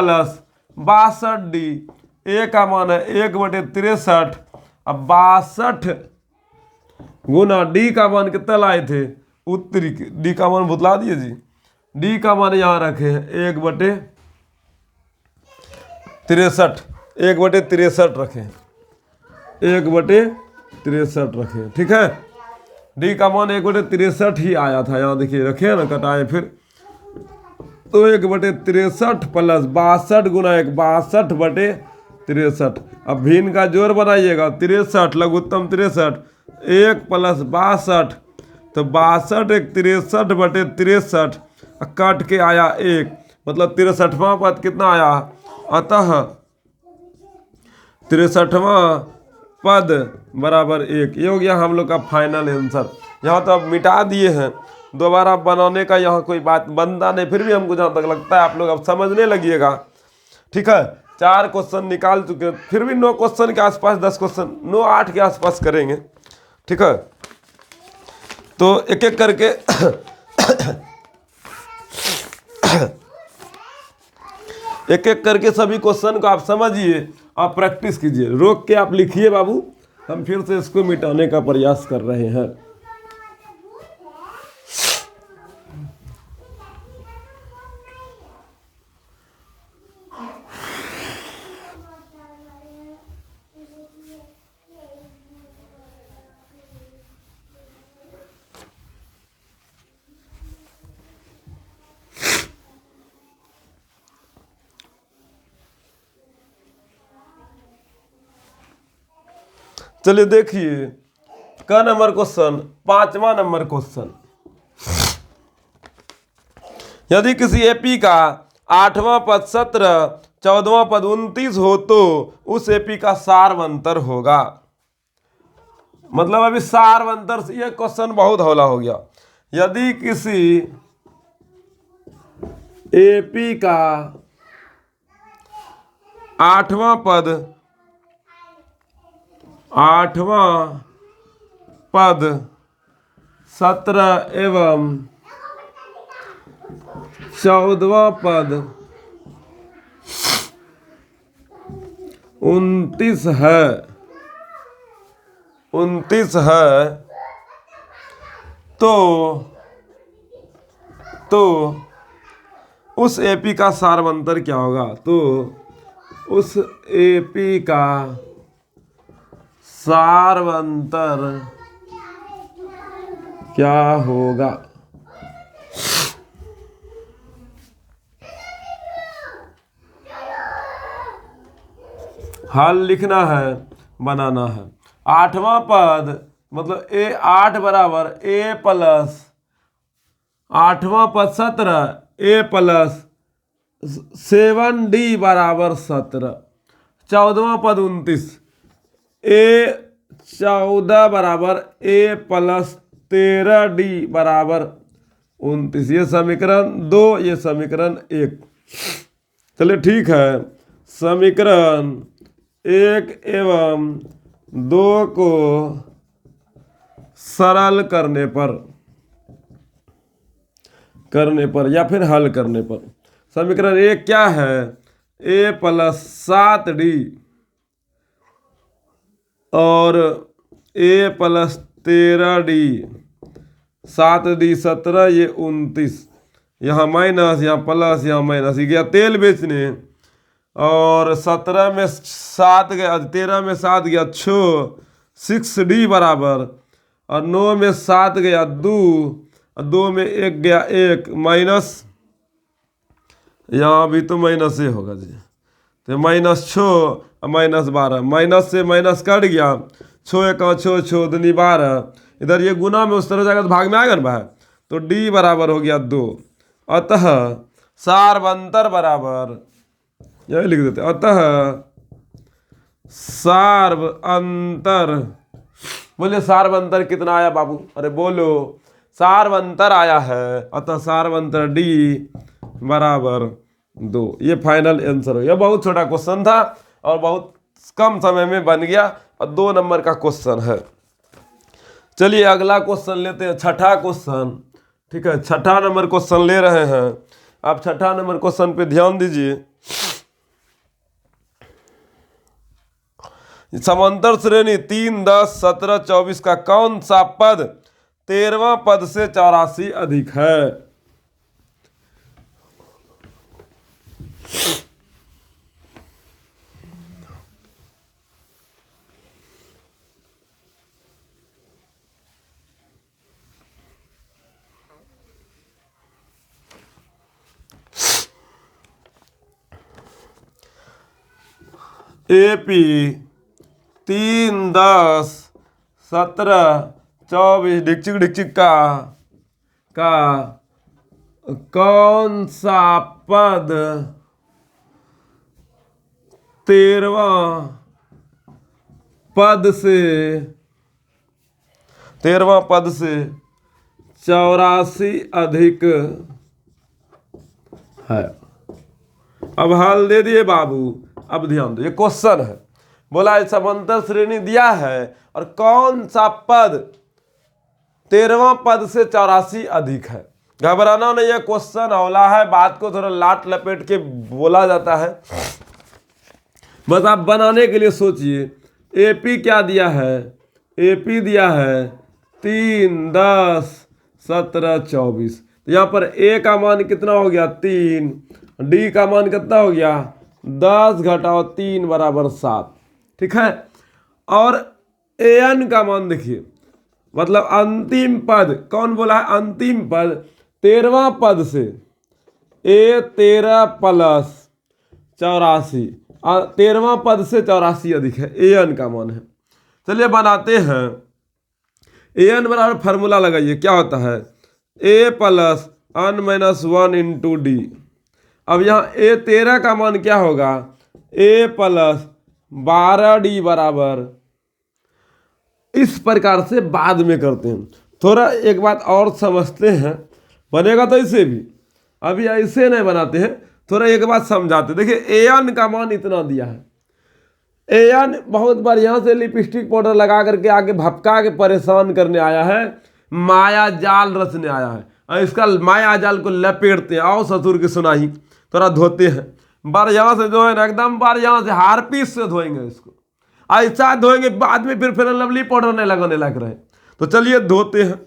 62d, a का मान है 1/63, अब 62 गुना d का मान कितना लाए थे, उत्तरी d का मान बतला दिए जी। d का मान यहाँ रखे हैं 1/63, 1/63 रखे, 1/63 रखे, ठीक है। d का मान 1/63 ही आया था, यहाँ देखिए रखे ना, कटाए फिर, तो 1/63 प्लस 62 गुना 1 62/63। अब भिन्न का जोड़ बनाइएगा, 63 लघुत्तम 63, 1 + 62, तो 62 1 63/63, कट के आया 1, मतलब 63वां पद कितना आया, अतः 63वां पद बराबर 1। ये हो गया हम लोग का फाइनल आंसर। यहाँ तो अब मिटा दिए हैं, दोबारा बनाने का यहाँ कोई बात बनता नहीं। फिर भी हमको जहाँ तक लगता है आप लोग अब समझने लगिएगा। ठीक है, 4 क्वेश्चन निकाल चुके, फिर भी 9 क्वेश्चन के आसपास, 10 क्वेश्चन 9 8 के आसपास करेंगे। ठीक है, तो एक एक करके एक एक करके सभी क्वेश्चन को आप समझिए और प्रैक्टिस कीजिए। रोक के आप लिखिए बाबू, हम फिर से इसको मिटाने का प्रयास कर रहे हैं। चलिए देखिए, क नंबर क्वेश्चन, 5वां नंबर क्वेश्चन। यदि किसी एपी का 8वां पद 17, 14वां पद 29 हो तो उस एपी का सारवंतर होगा। मतलब अभी सारवंतर से ये क्वेश्चन बहुत हौला हो गया। यदि किसी एपी का 8वां पद 17 एवं 14वां पद 29 है, तो उस एपी का सारवंतर क्या होगा? तो उस एपी का सारवंतर क्या होगा? हल लिखना है, बनाना है। 8वां पद मतलब A8 बराबर A प्लस 8वां पद 17, A प्लस 7D बराबर 17। 14वां पद 29, A14 बराबर A प्लस 13D बराबर 29। ये समीकरण 2, ये समीकरण 1। चलिए ठीक है, समीकरण 1 एवं 2 को सरल करने पर या फिर हल करने पर, समीकरण 1 क्या है? A प्लस 7D और A प्लस 13D, 7D 17, ये 29, यहाँ माइनस, यहाँ प्लस, यहाँ माइनस। ये गया तेल बेचने, और 17 में 7 गया, 13 में 7 गया 6D बराबर, और 9 में 7 गया 2, और 2 में 1 गया 1, माइनस, यहाँ भी तो माइनस ही होगा जी। तो -6 और -12, माइनस से माइनस कट गया, 6 1 6 6 दूनी 12। इधर ये गुना में उस तरह जाएगा तो भाग में आएगा ना भाई, तो D बराबर हो गया 2। अतः सारवंतर बराबर, यही लिख देते, अतः सारवंतर, बोलिए सारवंतर कितना आया बाबू? अरे बोलो, सारवंतर आया है, अतः सारवंतर D बराबर 2। ये फाइनल आंसर हो गया। बहुत छोटा क्वेश्चन था और बहुत कम समय में बन गया, और 2 नंबर का क्वेश्चन है। चलिए अगला क्वेश्चन लेते हैं, छठा क्वेश्चन। ठीक है, छठा नंबर क्वेश्चन ले रहे हैं। आप छठा नंबर क्वेश्चन पे ध्यान दीजिए। समांतर श्रेणी 3, 10, 17, 24 का कौन सा पद 13वां पद से 84 अधिक है? AP 3, 10, 17, 24 डिक्चिक डिक्चिक का कौन सा पद 13वां पद से 13वां पद से 84 अधिक है। अब हल दे दिए बाबू। अब ध्यान दो, ये क्वेश्चन है, बोला समांतर श्रेणी दिया है और कौन सा पद 13वां पद से 84 अधिक है। घबराना नहीं, ये क्वेश्चन औला है, बात को थोड़ा लाट लपेट के बोला जाता है, बस आप बनाने के लिए सोचिए। एपी क्या दिया है, एपी दिया है 3, 10, 17, 24। तो यहाँ पर ए का मान कितना हो गया 3, डी का मान कितना हो गया 10 घटाओ 3 बराबर 7। ठीक है, और एन का मान देखिए, मतलब अंतिम पद कौन बोला है, अंतिम पद 13वां पद से ए 13 प्लस 84, 13वां पद से 84 अधिक है, ए एन का मान है। चलिए बनाते हैं। ए एन बराबर फार्मूला लगाइए, क्या होता है A plus n minus 1 into D. अब यहाँ ए 13 का मान क्या होगा, ए प्लस 12d बराबर, इस प्रकार से बाद में करते हैं। थोड़ा एक बात और समझते हैं, बनेगा तो इसे भी, अभी ऐसे नहीं बनाते हैं, थोड़ा एक बात समझाते। देखिए एन का मान इतना दिया है, एन बहुत बढ़िया से लिपस्टिक पाउडर लगा करके आगे भपका के परेशान करने आया है, माया जाल रचने आया है, और इसका माया जाल को लपेटते हैं। आओ ससुर की सुनाई, थोड़ा धोते हैं बढ़िया से, जो है ना एकदम बढ़िया से हारपीस से धोएंगे इसको, ऐसा धोएंगे बाद में फिर लवली पाउडर नहीं लगाने लग रहे। तो चलिए धोते हैं।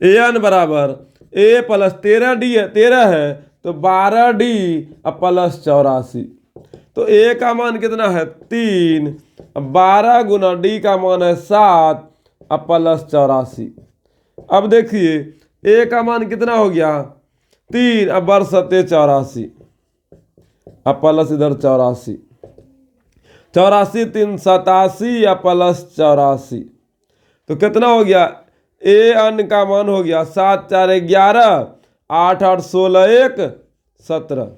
एन बराबर ए प्लस 13d है, 13 है तो 12d प्लस 84। तो ए का मान कितना है 3, 12 गुना डी का मान है 7 प्लस 84। अब देखिए ए का मान कितना हो गया 3 अब बरसते 84 प्लस इधर 84, 84 3 87 प्लस 84। तो कितना हो गया, ए एन का मान हो गया 7 4 11, 8 8 16 1 17,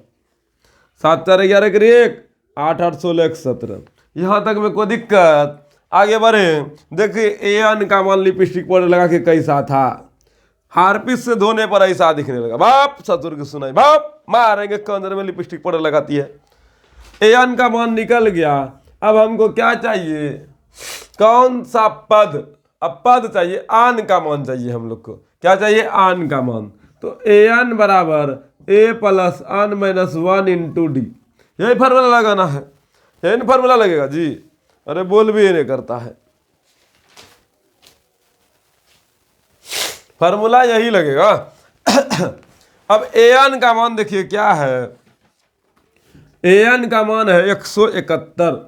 7 4 11 1 8 8 16 1 17। यहाँ तक में कोई दिक्कत, आगे बढ़े। देखिए ए एन का मान लिपस्टिक पाउडर लगा के कैसा था, हारपिस से धोने पर ऐसा दिखने लगा। बाप ससुर की सुनाई, बाप मारेंगे कंजर में लिपस्टिक पाउडर लगाती है। ए एन का मान निकल गया। अब हमको क्या चाहिए, कौन सा पद, अब पद चाहिए, आन का मान चाहिए हम लोग को। क्या चाहिए, आन का मान। तो ए एन बराबर A plus n minus 1 into D, यही फार्मूला लगाना है, यही फार्मूला लगेगा जी। अरे बोल भी नहीं करता है, फार्मूला यही लगेगा। अब ए एन का मान देखिए क्या है, ए एन का मान है 171,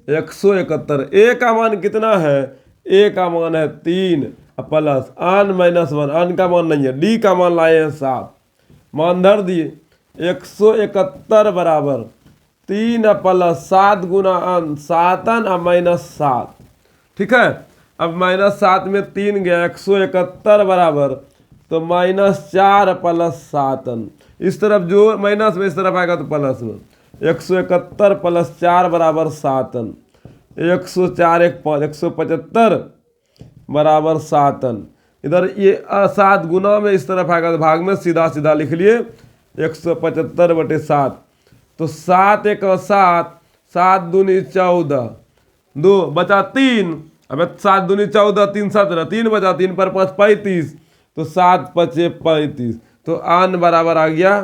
171। ए का मान कितना है, ए का मान है 3 प्लस n माइनस 1, n का मान नहीं है, डी का मान लाए हैं 7, मान धर दिए। 171 बराबर 3 प्लस 7 गुना n, 7n और माइनस 7। ठीक है, अब माइनस 7 में 3 गया, 171 बराबर तो माइनस 4 प्लस 7n। इस तरफ जो माइनस में इस तरफ आएगा तो प्लस में, 171 प्लस 4 बराबर 7n, 104 1 5, 175 बराबर 7n। इधर ये 7 गुना में इस तरफ आएगा तो भाग में सीधा सीधा लिख लिए 175/7। तो 7 1 7, 7 दूनी 14, 2 बचा 3, अब 7 दूनी 14, 3 17, 3 बचा, 3 पर 5 35, तो 7 5 35, तो आन बराबर आ गया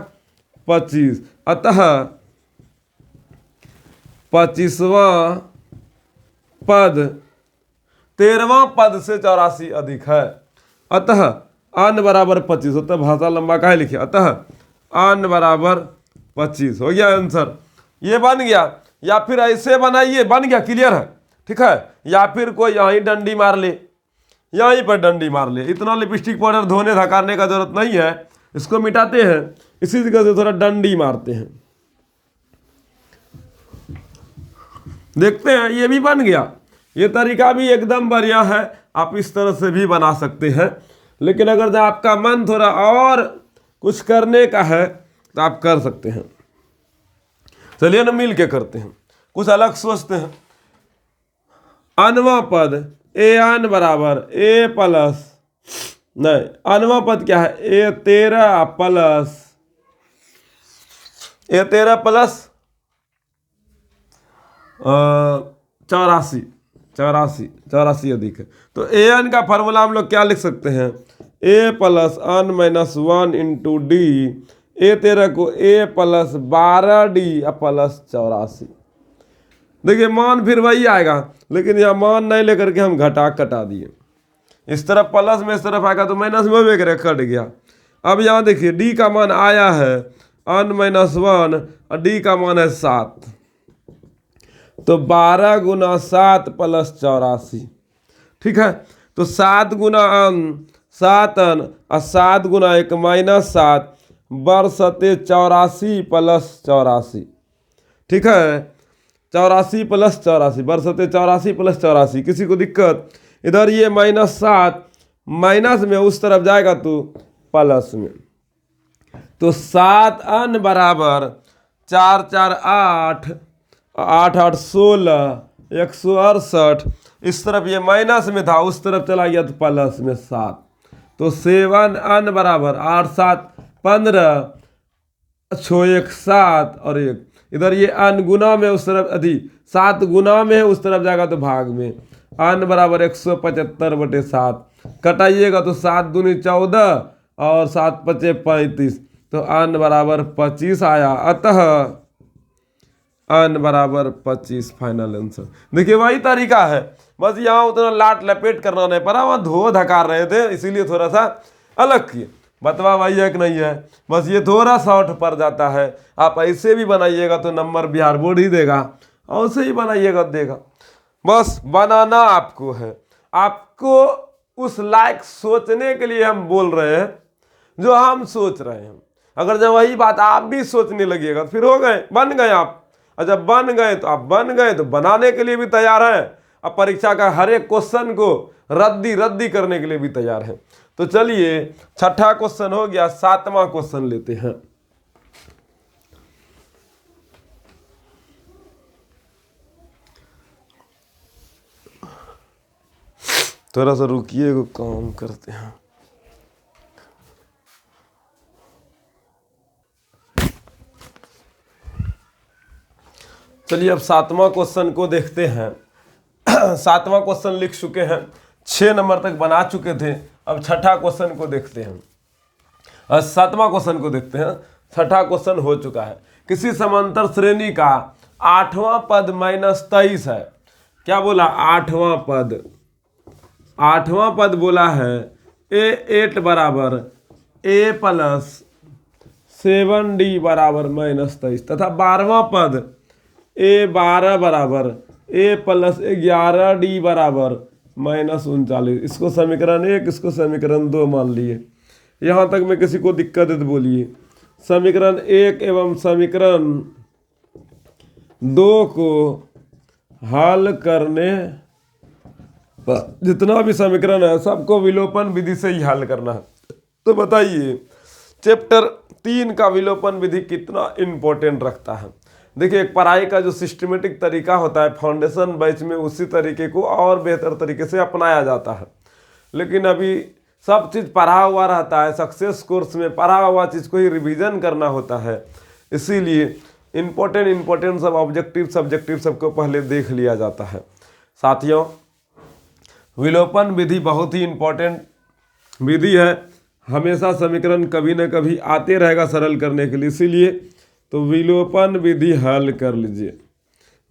25। अतः 25वां पद 13वां पद से 84 अधिक है। अतः आन बराबर 25 होता है, भाषा लंबा काहे लिखे, अतः आन बराबर 25 हो गया आंसर। ये बन गया, या फिर ऐसे बनाइए, बन गया, क्लियर है। ठीक है, या फिर कोई यहीं डंडी मार ले, यहीं पर डंडी मार ले, इतना लिपस्टिक पाउडर धोने धकारने का जरूरत नहीं है, इसको मिटाते हैं, इसी जगह से थोड़ा डंडी मारते हैं। देखते हैं, ये भी बन गया। ये तरीका भी एकदम बढ़िया है, आप इस तरह से भी बना सकते हैं। लेकिन अगर आपका मन थोड़ा और कुछ करने का है तो आप कर सकते हैं। चलिए ना मिल के करते हैं, कुछ अलग सोचते हैं। अनवा पद ए एन बराबर ए प्लस, नहीं अनवा पद क्या है, ए 13 प्लस ए 13 प्लस 84, 84 अधिक है। तो ए एन का फार्मूला हम लोग क्या लिख सकते हैं, ए प्लस अन माइनस 1 इंटू डी, ए 13 को ए प्लस 12 डी प्लस 84। देखिए मान फिर वही आएगा, लेकिन यहाँ मान नहीं लेकर के हम कटा दिए। इस तरफ प्लस में इस तरफ आएगा तो माइनस में भी कट गया। अब यहाँ देखिए डी का मान आया है अन माइनस 1 और डी का मान है 7, तो 12 गुना 7 प्लस 84, ठीक है। तो 7 गुना अन 7 अन और 7 गुना 1 माइनस 7 बरसते 84 प्लस 84, ठीक है। 84 प्लस 84 बरसते 84 प्लस 84। किसी को दिक्कत, इधर ये माइनस 7 माइनस में उस तरफ जाएगा तो प्लस में, तो 7 अन बराबर 4 4 8 8 8 16 168। इस तरफ ये माइनस में था, उस तरफ चला गया तो प्लस में 7, तो 7 अन बराबर 8 7 15 6 1 7 और 1, इधर ये अन गुना में उस तरफ 7 गुना में है उस तरफ जाएगा तो भाग में, अन बराबर 175/7 कटाइएगा तो 7 दूनी 14 और 7 पचे 35, तो अन बराबर 25 आया। अतः अन बराबर 25 फाइनल आंसर। देखिए वही तरीका है, बस यहाँ उतना लाट लपेट करना नहीं पड़ा, वहाँ धो धकार रहे थे इसीलिए थोड़ा सा अलग किए। बतवा वही है कि नहीं है, बस ये थोड़ा शॉर्ट पड़ जाता है। आप ऐसे भी बनाइएगा तो नंबर बिहार बोर्ड ही देगा, और ऐसे ही बनाइएगा देगा। बस बनाना आपको है, आपको उस लायक सोचने के लिए हम बोल रहे हैं जो हम सोच रहे हैं। अगर जब वही बात आप भी सोचने लगिएगा तो फिर हो गए, बन गए आप। और जब बन गए तो आप बन गए तो बनाने के लिए भी तैयार हैं, अब परीक्षा का हर एक क्वेश्चन को रद्दी करने के लिए भी तैयार हैं। तो चलिए 6ठा क्वेश्चन हो गया, 7वां क्वेश्चन लेते हैं। थोड़ा सा रुकिए, को काम करते हैं। चलिए अब 7वां क्वेश्चन को देखते हैं। 7वां क्वेश्चन लिख चुके हैं, 6 नंबर तक बना चुके थे। अब 6ठा क्वेश्चन को देखते हैं, 7वां क्वेश्चन को देखते हैं। 6ठा क्वेश्चन हो चुका है, किसी समांतर श्रेणी का 8वां पद -23 है। क्या बोला, 8वां पद, 8वां पद बोला है A8 बराबर A प्लस 7D बराबर -23 तथा 12वां पद A12 बराबर A प्लस 11D बराबर -39। इसको समीकरण 1, इसको समीकरण 2 मान लिए। यहाँ तक में किसी को दिक्कत है तो बोलिए। समीकरण 1 एवं समीकरण 2 को हल करने पर जितना भी समीकरण है सबको विलोपन विधि से ही हल करना है। तो बताइए चैप्टर 3 का विलोपन विधि कितना इम्पोर्टेंट रखता है। देखिए एक पढ़ाई का जो सिस्टमेटिक तरीका होता है फाउंडेशन बैच में, उसी तरीके को और बेहतर तरीके से अपनाया जाता है। लेकिन अभी सब चीज़ पढ़ा हुआ रहता है, सक्सेस कोर्स में पढ़ा हुआ चीज़ को ही रिवीजन करना होता है। इसीलिए इम्पोर्टेंट सब ऑब्जेक्टिव सब्जेक्टिव सबको पहले देख लिया जाता है। साथियों विलोपन विधि बहुत ही इम्पोर्टेंट विधि है, हमेशा समीकरण कभी न कभी आते रहेगा सरल करने के लिए, इसीलिए तो विलोपन विधि हल कर लीजिए।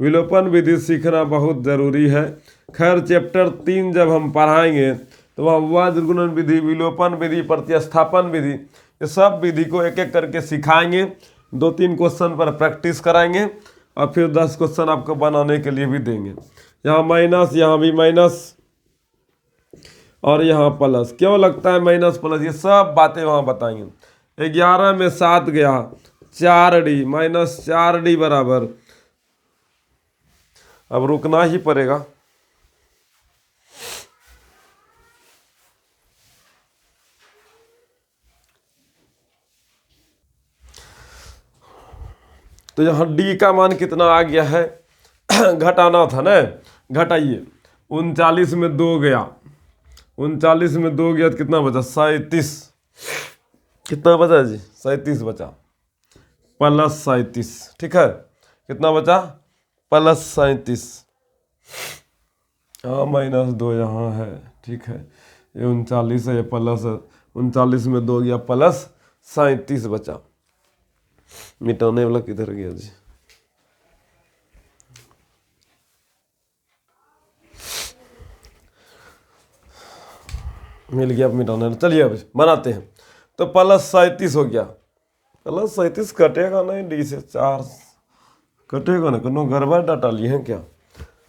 विलोपन विधि सीखना बहुत ज़रूरी है। खैर चैप्टर 3 जब हम पढ़ाएंगे तो वहाँ वज्र गुणन विधि, विलोपन विधि, प्रतिस्थापन विधि, ये सब विधि को एक एक करके सिखाएंगे। 2-3 क्वेश्चन पर प्रैक्टिस कराएंगे और फिर 10 क्वेश्चन आपको बनाने के लिए भी देंगे। यहाँ माइनस, यहाँ भी माइनस और यहाँ प्लस। क्यों लगता है माइनस प्लस, ये सब बातें वहाँ बताएंगे। 11 में 7 गया, 4D -4D बराबर, अब रुकना ही पड़ेगा। तो यहाँ D का मान कितना आ गया है, घटाना था ना, घटाइए। 39 में 2 गया, 39 में 2 गया तो कितना बचा? 37। कितना बचा जी? 37 बचा, प्लस 37। ठीक है, कितना बचा? प्लस 37। हाँ, -2 यहाँ है। ठीक है, ये 39 है, ये प्लस 39 में 2 गया, प्लस 37 बचा। मिटाने वाला किधर गया जी? मिल गया, अब मिटाने। चलिए अब बनाते हैं। तो प्लस 37 हो गया, प्लस 37 कटेगा नहीं, डी से 4 कटेगा ना, कोनो गड़बड़ डाटा लिए हैं क्या?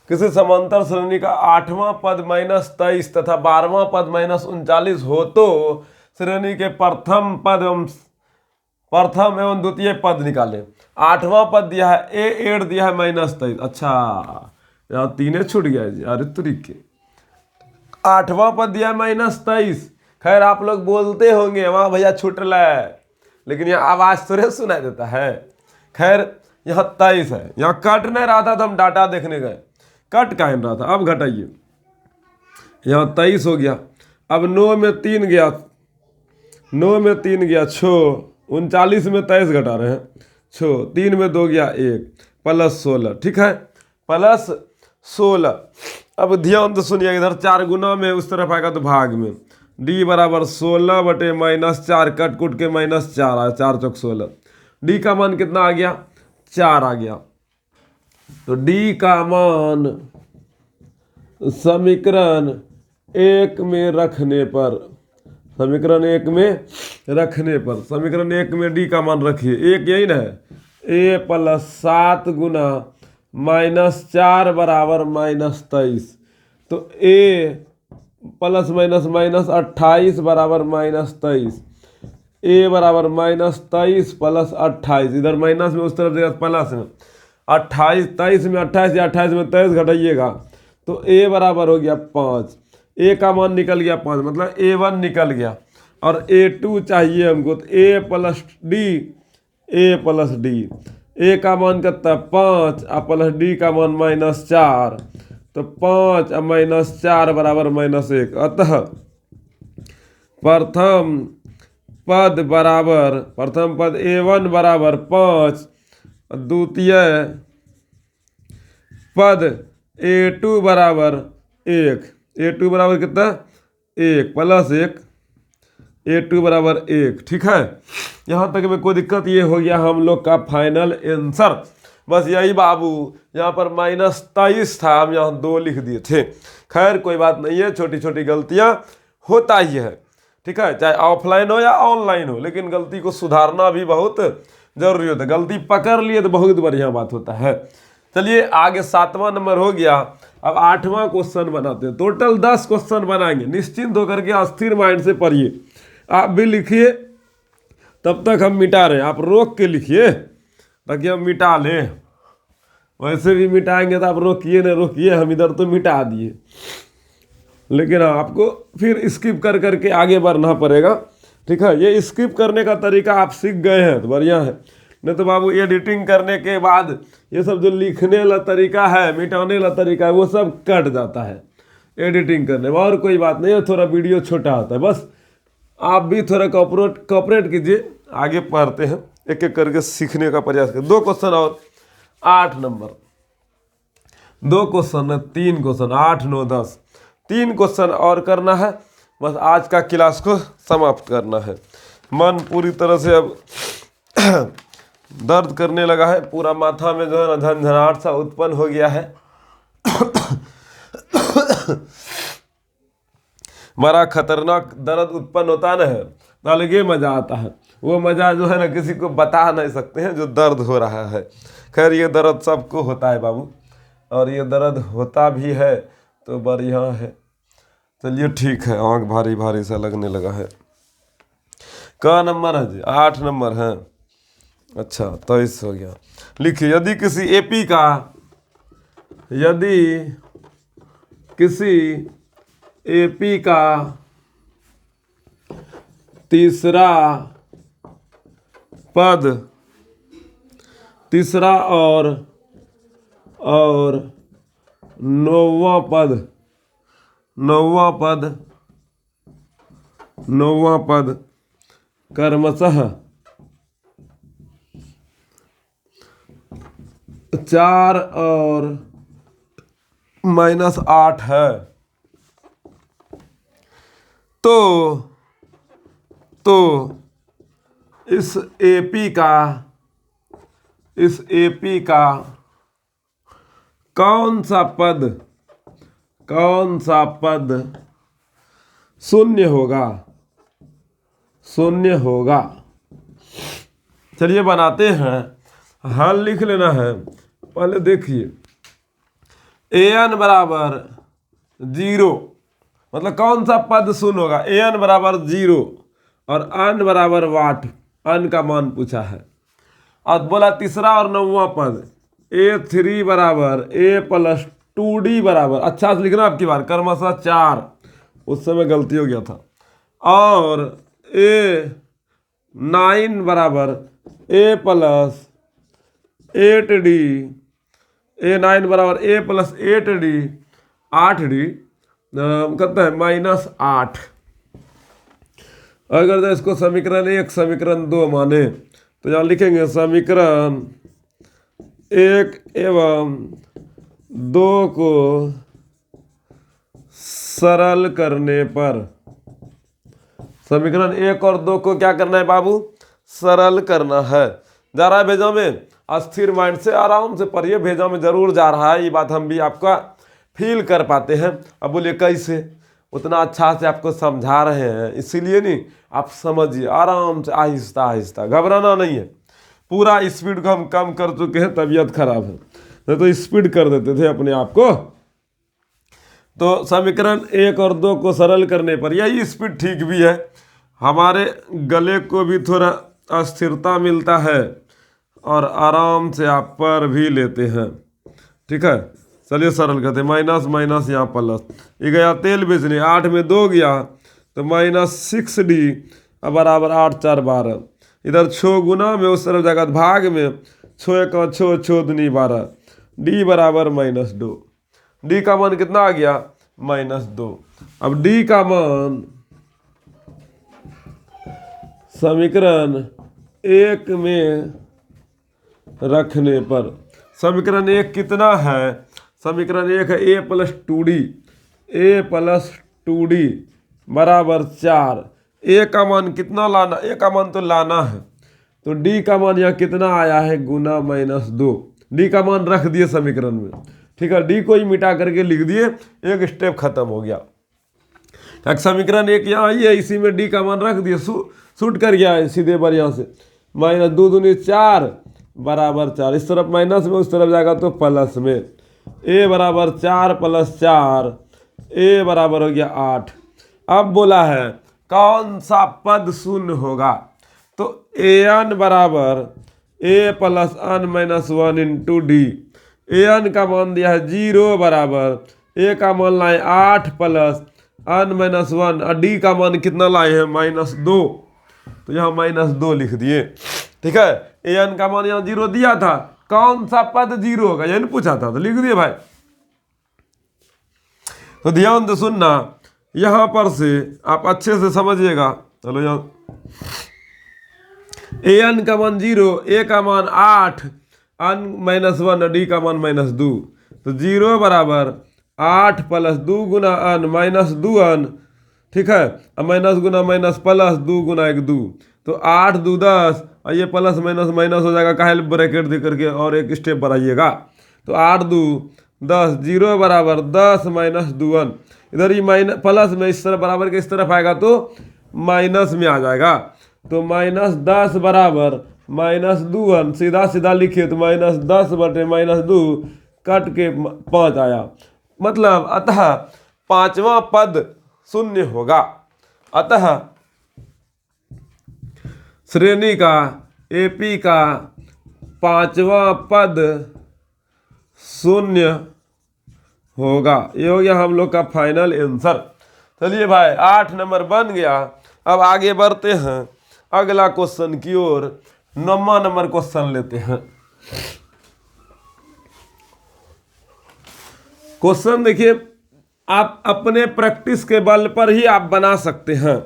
किसी समांतर श्रेणी का 8वां पद -23 तथा 12वां पद -39 हो तो श्रेणी के प्रथम एवं द्वितीय पद निकाले। 8वां पद दिया है A8 दिया है -23। अच्छा, यहाँ 3 छूट गया जी, अरे तरीके। 8वां पद दिया है -23। खैर आप लोग बोलते होंगे वहाँ भैया छूट रहा है, लेकिन यहाँ आवाज थोड़े सुनाई देता है। खैर यहाँ 23 है, यहाँ कट नहीं रहा था तो हम डाटा देखने गए, कट कहीं रहा था। अब घटाइए, यहाँ 23 हो गया। अब 9 में 3 गया, 9 में 3 गया 6, 39 में 23 घटा रहे हैं 6, 3 में 2 गया 1, प्लस 16। ठीक है, प्लस 16। अब ध्यान से सुनिए, इधर 4 गुना में उस तरफ आएगा तो भाग में। डी बराबर 16 बटे -4, कट कुट के -4 आया, 4 चौक 16। डी का मान कितना आ गया? 4 आ गया। तो डी का मान समीकरण 1 में रखने पर, समीकरण 1 में रखने पर, समीकरण 1 में डी का मान रखिए, 1 यही ना है। a + 7 गुना -4 बराबर -23। तो a प्लस माइनस -28 बराबर -23। a बराबर -23 प्लस 28, इधर माइनस में उस तरफ जगह प्लस में 28, 23 में 28 या 28 में 23 घटाइएगा तो a बराबर हो गया 5। a का मान निकल गया 5, मतलब a1 निकल गया। और a2 चाहिए हमको, तो a प्लस डी, a का मान कितना 5 और प्लस डी का मान -4, तो 5 और -4 बराबर -1। अतः प्रथम पद a1 बराबर 5, द्वितीय पद a2 बराबर 1। a2 बराबर कितना? 1 प्लस 1, a2 बराबर 1। ठीक है, यहाँ तक में कोई दिक्कत? ये हो गया हम लोग का फाइनल आंसर। बस यही बाबू, यहाँ पर -23 था, हम यहाँ 2 लिख दिए थे। खैर कोई बात नहीं है, छोटी छोटी गलतियाँ होता ही है। ठीक है, चाहे ऑफलाइन हो या ऑनलाइन हो, लेकिन गलती को सुधारना भी बहुत जरूरी होता है। गलती पकड़ लिए तो बहुत बढ़िया बात होता है। चलिए आगे 7वां नंबर हो गया। अब 8वां क्वेश्चन बनाते हैं। टोटल 10 क्वेश्चन बनाएंगे, निश्चिंत होकर के स्थिर माइंड से पढ़िए। आप भी लिखिए, तब तक हम मिटा रहे हैं, आप रोक के लिखिए ताकि हम मिटा लें। वैसे भी मिटाएंगे तो आप रोकिए न रोकिए, हम इधर तो मिटा दिए, लेकिन आपको फिर स्किप कर करके आगे बढ़ना पड़ेगा। ठीक है, ये स्किप करने का तरीका आप सीख गए हैं तो बढ़िया है, नहीं तो बाबू एडिटिंग करने के बाद ये सब जो लिखने वाला तरीका है, मिटाने वाला तरीका है, वो सब कट जाता है एडिटिंग करने में। और कोई बात नहीं है, थोड़ा वीडियो छोटा होता है, बस आप भी थोड़ा कॉपरेट कीजिए। आगे पढ़ते हैं, एक एक करके सीखने का प्रयास करें। 2 क्वेश्चन और 8 नंबर, 2 क्वेश्चन है, 3 क्वेश्चन, 8, 9, 10, 3 क्वेश्चन और करना है। बस आज का क्लास को समाप्त करना है। मन पूरी तरह से अब दर्द करने लगा है, पूरा माथा में जो है ना झंझनाहट सा उत्पन्न हो गया है। बड़ा खतरनाक दर्द उत्पन्न होता है ना, तो अलग ही मजा आता है। वो मजा जो है ना किसी को बता नहीं सकते हैं, जो दर्द हो रहा है। खैर ये दर्द सबको होता है बाबू, और ये दर्द होता भी है तो बढ़िया है। चलिए ठीक है, आँख भारी भारी सा लगने लगा है। क्या नंबर है जी? 8 नंबर है। अच्छा 23 हो गया। लिखिए, यदि किसी एपी का तीसरा और 9वां पद नौवां पद क्रमशः 4 और -8 है। तो इस एपी का कौन सा पद शून्य होगा। चलिए बनाते हैं, हल लिख लेना है। पहले देखिए an बराबर 0, मतलब कौन सा पद शून्य होगा। an बराबर 0 और n बराबर वाट, n का मान पूछा है। और बोला तीसरा और 9वां पद a3 बराबर a प्लस 2d बराबर, अच्छा से लिखना आपकी बार, क्रमशः 4, उस समय गलती हो गया था। और a9 बराबर a प्लस 8d, a9 बराबर a प्लस 8d 8d कहते हैं -8। अगर तो इसको समीकरण 1 समीकरण 2 माने तो यहाँ लिखेंगे समीकरण 1 एवं 2 को सरल करने पर, समीकरण 1 और 2 को क्या करना है बाबू, सरल करना है। जा रहा है भेजा में, अस्थिर माइंड से आराम से पढ़िए, भेजा में जरूर जा रहा है, ये बात हम भी आपका फील कर पाते हैं। अब बोलिए कैसे, उतना अच्छा से आपको समझा रहे हैं, इसीलिए नहीं, आप समझिए आराम से, आहिस्ता आहिस्ता, घबराना नहीं है। पूरा स्पीड को हम कम कर चुके हैं, तबीयत खराब है, नहीं तो स्पीड कर देते थे अपने आप को। तो समीकरण 1 और 2 को सरल करने पर यही स्पीड ठीक भी है, हमारे गले को भी थोड़ा अस्थिरता मिलता है और आराम से आप पढ़ भी लेते हैं। ठीक है, चलिए सरल करते हैं। माइनस माइनस यहाँ प्लस, ये गया तेल बेचने, 8 में 2 गया तो -6d बराबर 8 4 12, इधर 6 गुना में उस तरफ जाएगा भाग में, 6 1 6 6 दूनी 12, d बराबर -2। d का मान कितना आ गया, -2। अब d का मान समीकरण 1 में रखने पर, समीकरण 1 कितना है, समीकरण 1 है a प्लस 2d बराबर 4। a का मान कितना लाना, a का मान तो लाना है, तो d का मान यहाँ कितना आया है, गुना -2। d का मान रख दिए समीकरण में, ठीक है, d को ही मिटा करके लिख दिए, एक स्टेप खत्म हो गया। समीकरण 1 यहाँ आई है, इसी में d का मान रख दिए, शूट कर गया है सीधे बार यहाँ से, -2 दूनी 4 बराबर 4, इस तरफ माइनस में, उस तरफ जाएगा तो प्लस में, a बराबर 4 + 4, a बराबर हो गया 8। अब बोला है कौन सा पद शून्य होगा, तो an बराबर a + n - 1 into d, an का मान दिया है 0 बराबर, a का मान लाए 8 + n - 1 और d का मान कितना लाए हैं, -2, तो यहाँ -2 लिख दिए। ठीक है, an का मान यहाँ 0 दिया था, कौन सा पद 0 होगा यही पूछा था, तो लिख दिए भाई। तो ध्यान से सुनना, यहां पर से आप अच्छे से समझिएगा। चलो यहाँ an का मान 0, a का मान 8, n - 1 d का मान -2, तो 0 बराबर 8 + 2 गुना n -2n, ठीक है, माइनस गुना माइनस प्लस, 2 गुना 1 2, तो 8 2 10, और ये प्लस माइनस माइनस हो जाएगा, काहे ब्रैकेट दे करके और एक स्टेप बढ़ाइएगा, तो 8 2 10, 0 बराबर 10 - 2n, इधर ही माइनस प्लस में इस तरफ बराबर के इस तरफ आएगा तो माइनस में आ जाएगा, तो -10 बराबर -2n, सीधा सीधा लिखिए तो -10 बटे -2 कट के 5 आया, मतलब अतः पांचवा पद शून्य होगा। अतः श्रेणी का एपी का पांचवा पद शून्य होगा। ये हो गया हम लोग का फाइनल आंसर। चलिए भाई 8 नंबर बन गया। अब आगे बढ़ते हैं अगला क्वेश्चन की ओर। 9वां नंबर क्वेश्चन लेते हैं। क्वेश्चन देखिए आप अपने प्रैक्टिस के बल पर ही आप बना सकते हैं।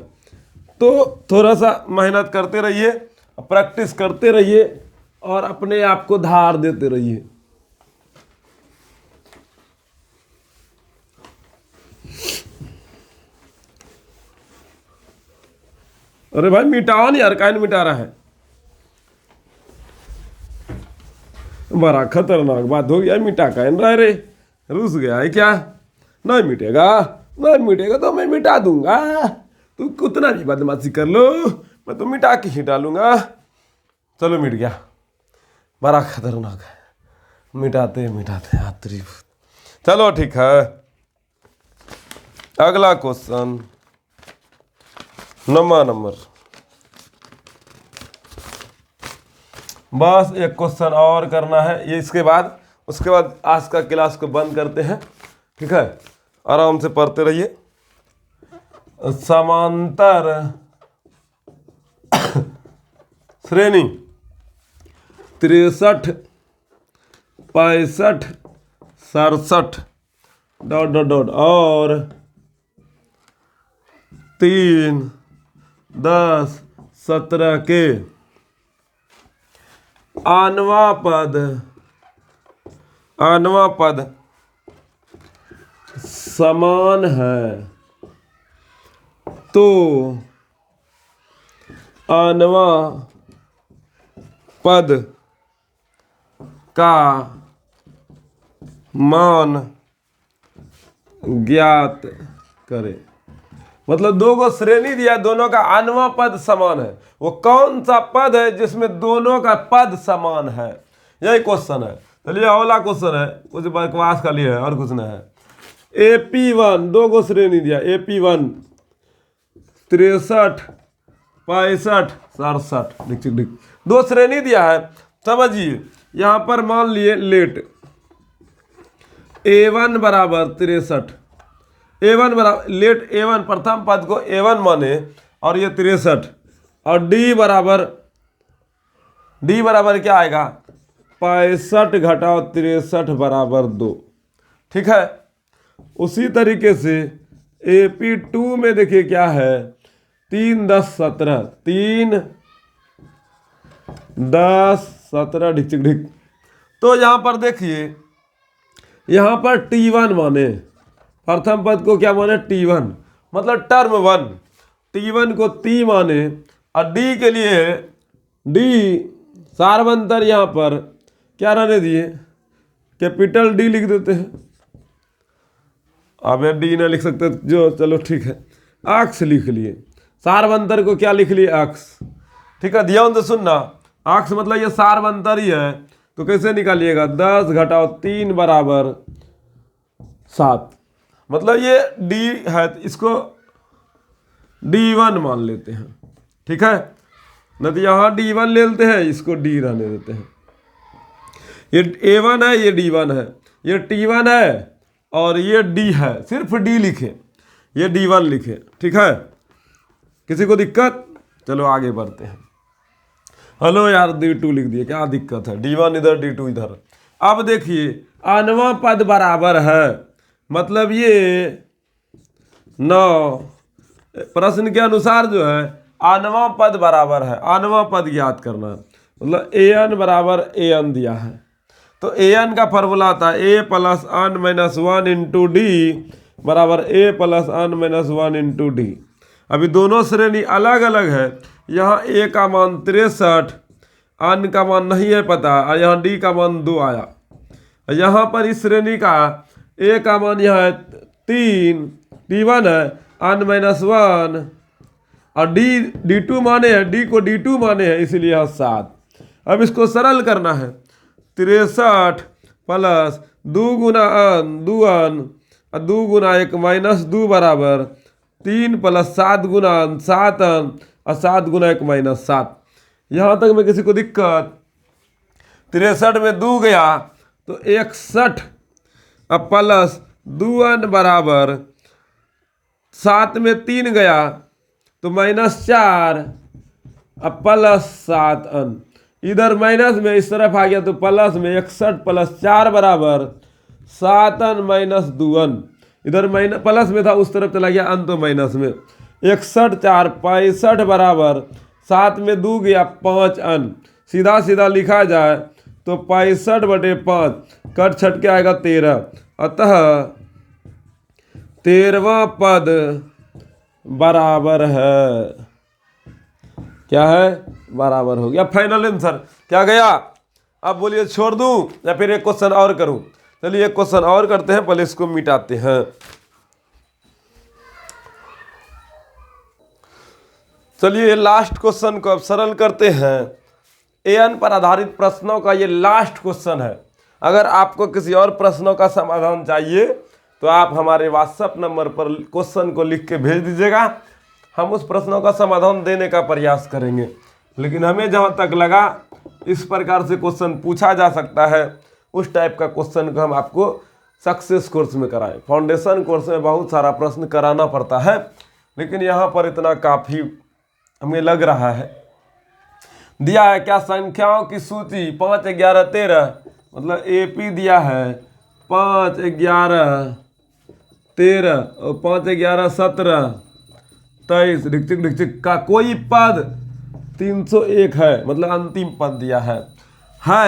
तो थोड़ा सा मेहनत करते रहिए, प्रैक्टिस करते रहिए और अपने आप को धार देते रहिए। अरे भाई मिटाओ नहीं यार, काहे मिटा रहा है? बड़ा खतरनाक बात हो गया, मिटा काहे रहा रे? रुस गया है क्या? नहीं मिटेगा, नहीं मिटेगा तो मैं मिटा दूंगा। तू कितना भी बदमाशी कर लो, मैं तो मिटा के ही डालूंगा। चलो मिट गया, बड़ा खतरनाक है, मिटाते मिटाते आतरी। चलो ठीक है, अगला क्वेश्चन 9वां नंबर। बस एक क्वेश्चन और करना है ये, इसके बाद उसके बाद आज का क्लास को बंद करते हैं। ठीक है, आराम से पढ़ते रहिए। समांतर श्रेणी 63, 65, 67 ... और 3, 10, 17 के आनवा पद समान है तो आनवा पद का मान ज्ञात करें। मतलब दो को श्रेणी दिया, दोनों का आनवा पद समान है। वो कौन सा पद है जिसमें दोनों का पद समान है? यही क्वेश्चन है। चलिए अगला क्वेश्चन है, कुछ बकवास का लिए है और कुछ नहीं है। AP1 दो को श्रेणी दिया, AP1 63, 65, 67 दो श्रेणी दिया है। समझिए यहां पर मान लिए लेट A1 बराबर 63, A1 बराबर लेट A1 प्रथम पद को A1 माने और ये 63, और D बराबर क्या आएगा? 65 घटाओ 63 बराबर 2। ठीक है, उसी तरीके से AP2 में देखिए क्या है, 3, 10, 17 3, 10, 17 ढिक। तो यहाँ पर देखिए, यहाँ पर T1 माने, प्रथम पद को क्या माने? T1, मतलब टर्म 1। T1 को T माने और D के लिए D सार्वंतर यहाँ पर क्या रहने दिए? कैपिटल D लिख देते हैं। अब डी ना लिख सकते जो, चलो ठीक है, अक्स लिख लिए। सार्वंतर को क्या लिख लिए? अक्स। ठीक है, ध्यान से सुनना, अक्स मतलब ये सार्वंतर ही है। तो कैसे निकालिएगा? 10 घटाओ 3 बराबर 7। मतलब ये डी है, तो इसको D1 मान लेते हैं। ठीक है, नहीं तो यहाँ D1 ले लेते हैं, इसको D रहने देते हैं। ये A1 है, ये D1 है, ये T1 है और ये D है, सिर्फ D लिखे, ये D1 लिखे। ठीक है, किसी को दिक्कत? चलो आगे बढ़ते हैं। हेलो यार, D2 लिख दिए, क्या दिक्कत है? D1 इधर, D2 इधर। अब देखिए आनवा पद बराबर है, मतलब ये 9 प्रश्न के अनुसार जो है आनवा पद बराबर है। आनवा पद ज्ञात करना, मतलब AN बराबर AN दिया है। तो AN का फॉर्मूला आता है A + N - 1 × D बराबर A + N - 1 × D। अभी दोनों श्रेणी अलग अलग है। यहाँ A का मान 63, N का मान नहीं है पता, और यहाँ D का मान 2 आया। यहाँ पर इस श्रेणी का A का मान यहाँ है 3, T1 है, N - 1, और D2 माने हैं, D को D2 माने हैं, इसलिए यहाँ 7। अब इसको सरल करना है। 63 प्लस 2 गुना N 2N और 2 गुना 1 माइनस 2 बराबर 3 प्लस 7 गुना N 7N और 7 गुना 1 माइनस 7। यहाँ तक में किसी को दिक्कत? 63 में 2 गया तो 61 अब प्लस 2N बराबर 7 में 3 गया तो -4 अब प्लस 7N। इधर माइनस में इस तरफ आ गया तो प्लस में 61 + 4 बराबर 7N - 2N। इधर माइनस प्लस में था, उस तरफ चला गया अंत माइनस में। 61 4 65 बराबर 7 में 2 गया 5 अन, सीधा सीधा लिखा जाए तो 65/5 कट छट के आएगा 13, अतः 13वां पद बराबर है, क्या है, बराबर हो गया। फाइनल आंसर क्या गया। अब बोलिए छोड़ दूं या फिर एक क्वेश्चन और करूं। चलिए एक क्वेश्चन और करते हैं, पहले इसको मिटाते हैं। चलिए लास्ट क्वेश्चन को अब सरल करते हैं। एन पर आधारित प्रश्नों का ये लास्ट क्वेश्चन है। अगर आपको किसी और प्रश्नों का समाधान चाहिए तो आप हमारे व्हाट्सएप नंबर पर क्वेश्चन को लिख के भेज दीजिएगा, हम उस प्रश्नों का समाधान देने का प्रयास करेंगे। लेकिन हमें जहाँ तक लगा इस प्रकार से क्वेश्चन पूछा जा सकता है, उस टाइप का क्वेश्चन को हम आपको सक्सेस कोर्स में कराएं। फाउंडेशन कोर्स में बहुत सारा प्रश्न कराना पड़ता है, लेकिन यहाँ पर इतना काफ़ी हमें लग रहा है। दिया है क्या, संख्याओं की सूची 5 11 13, मतलब एपी दिया है 5 11 13 और 5 11 17 23 ढिकचिक ढिकचिक का कोई पद 301 है, मतलब अंतिम पद दिया है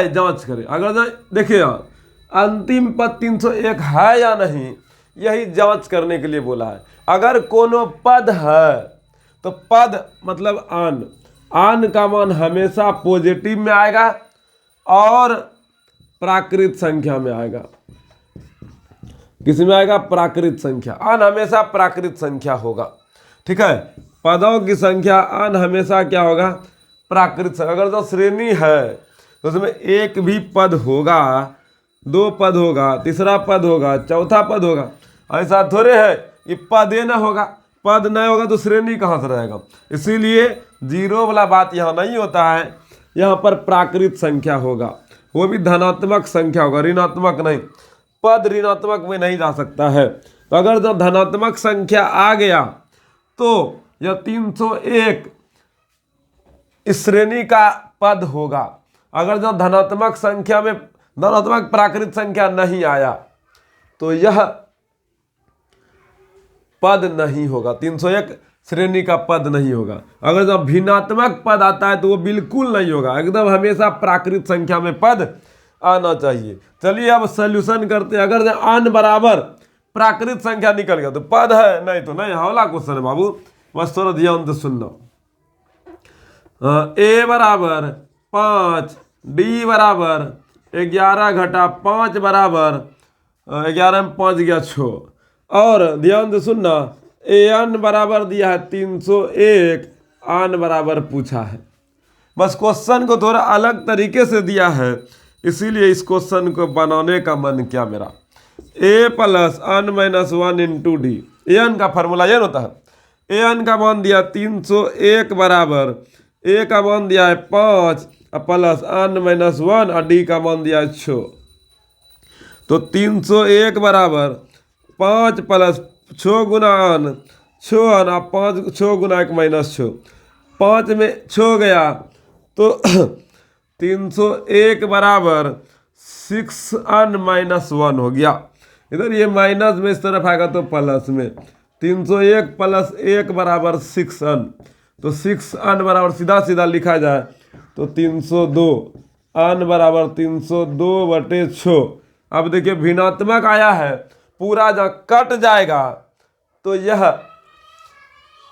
जांच करें। अगर देखिए अंतिम पद 301 है या नहीं, यही जांच करने के लिए बोला है। अगर कोनो पद है तो पद मतलब आन का मान हमेशा पॉजिटिव में आएगा और प्राकृत संख्या में आएगा। किस में आएगा, प्राकृत संख्या। आन हमेशा प्राकृत संख्या होगा, ठीक है। पदों की संख्या आन हमेशा क्या होगा, प्राकृत संख्या। अगर जो श्रेणी है तो उसमें एक भी पद होगा, 2 पद होगा, तीसरा पद होगा, चौथा पद होगा। ऐसा थोड़े है कि पद ही ना होगा, पद नहीं होगा तो श्रेणी कहाँ से रहेगा। इसीलिए जीरो वाला बात यहाँ नहीं होता है, यहाँ पर प्राकृत संख्या होगा, वो भी धनात्मक संख्या होगा, ऋणात्मक नहीं। पद ऋणात्मक में नहीं जा सकता है। तो अगर जब धनात्मक संख्या आ गया तो यह 301 इस श्रेणी का पद होगा। अगर जब धनात्मक संख्या में धनात्मक प्राकृत संख्या नहीं आया तो यह पद नहीं होगा, 301 श्रेणी का पद नहीं होगा। अगर जब भिन्नात्मक पद आता है तो वो बिल्कुल नहीं होगा, एकदम हमेशा प्राकृत संख्या में पद आना चाहिए। चलिए अब सॉल्यूशन करते हैं। अगर आन बराबर प्राकृत संख्या निकल गया तो पद है, नहीं तो नहीं। हौला क्वेश्चन है बाबू, बस थोड़ा ध्यान से सुनना। ए बराबर 5, डी बराबर 11 घटा 5 बराबर 11 में 5 गया 6। और ध्यान से सुनना, एन बराबर दिया है 301, आन बराबर पूछा है। बस क्वेश्चन को थोड़ा अलग तरीके से दिया है, इसीलिए इस क्वेश्चन को बनाने का मन किया मेरा। ए प्लस अन माइनस 1 इंटू डी, एन का फॉर्मूला ये होता है। एन का मान दिया 301 बराबर, ए का मान दिया है 5 प्लस अन माइनस 1 और डी का मान दिया है 6। तो 301 बराबर 5 प्लस 6 गुना अन, 6 अन, 5 6 गुना 1 माइनस 6, 5 में 6 गया तो 301 बराबर 6 अन माइनस 1 हो गया। इधर ये माइनस में इस तरफ आएगा तो प्लस में। 301 प्लस 1 बराबर 6 अन, तो 6 अन बराबर सीधा सीधा लिखा जाए तो 302, अन बराबर 302/6। अब देखिए भिन्नात्मक आया है, पूरा जब कट जाएगा तो यह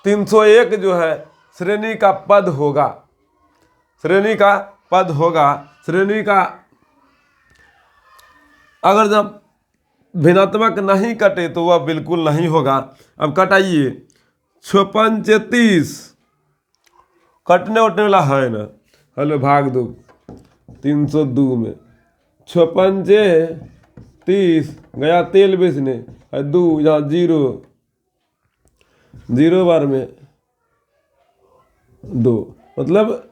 301 जो है श्रेणी का पद होगा, श्रेणी का पद होगा। श्रेणी का अगर जब भिन्नात्मक नहीं कटे तो वह बिल्कुल नहीं होगा। अब कटाइए, 56 30 कटने उठने वाला है ना, हेलो भाग दो 302 में 56 30 गया तेल बेचने, 2 यहाँ 0 बार में 2, मतलब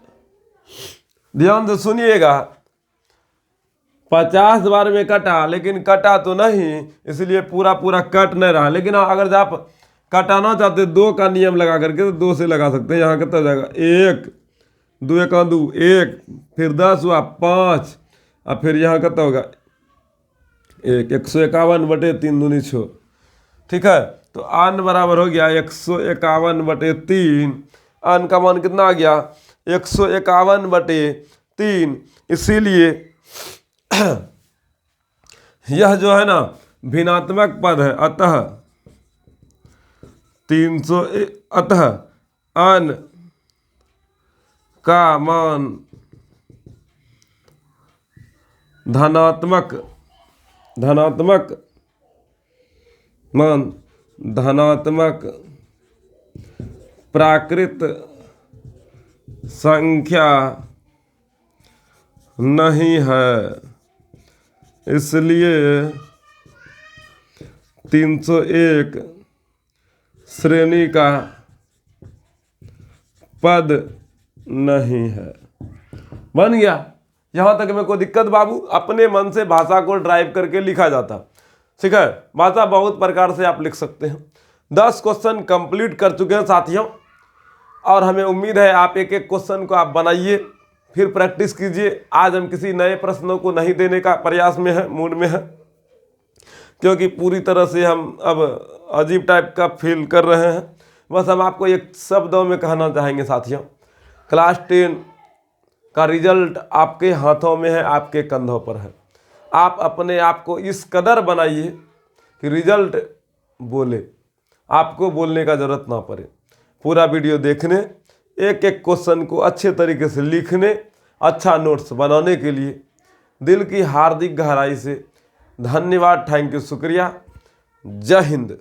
ध्यान से सुनिएगा, 50 बार में कटा, लेकिन कटा तो नहीं, इसलिए पूरा कट नहीं रहा। लेकिन अगर आप कटाना चाहते 2 का नियम लगा करके तो 2 से लगा सकते हैं। यहाँ कितना जाएगा, 1 2 1 2 1, फिर 10 हुआ 5, और फिर यहाँ कितना होगा 1, 151/3 दूनी 6, ठीक है, तो आन बराबर हो गया 151/3। आन का मान कितना आ गया 151/3। इसीलिए यह जो है ना भिन्नात्मक पद है, अतः 300 अतः आन का मान धनात्मक प्राकृत संख्या नहीं है, इसलिए 301 श्रेणी का पद नहीं है। बन गया। यहाँ तक में कोई दिक्कत बाबू? अपने मन से भाषा को ड्राइव करके लिखा जाता, ठीक है। भाषा बहुत प्रकार से आप लिख सकते हैं। 10 क्वेश्चन कंप्लीट कर चुके हैं साथियों, और हमें उम्मीद है आप एक एक क्वेश्चन को आप बनाइए, फिर प्रैक्टिस कीजिए। आज हम किसी नए प्रश्नों को नहीं देने का प्रयास में है, मूड में है, क्योंकि पूरी तरह से हम अब अजीब टाइप का फील कर रहे हैं। बस हम आपको एक शब्दों में कहना चाहेंगे साथियों, क्लास 10 का रिजल्ट आपके हाथों में है, आपके कंधों पर है। आप अपने आप को इस कदर बनाइए कि रिजल्ट बोले, आपको बोलने का ज़रूरत ना पड़े। पूरा वीडियो देखने, एक एक क्वेश्चन को अच्छे तरीके से लिखने, अच्छा नोट्स बनाने के लिए दिल की हार्दिक गहराई से धन्यवाद, थैंक यू, शुक्रिया। जय हिंद।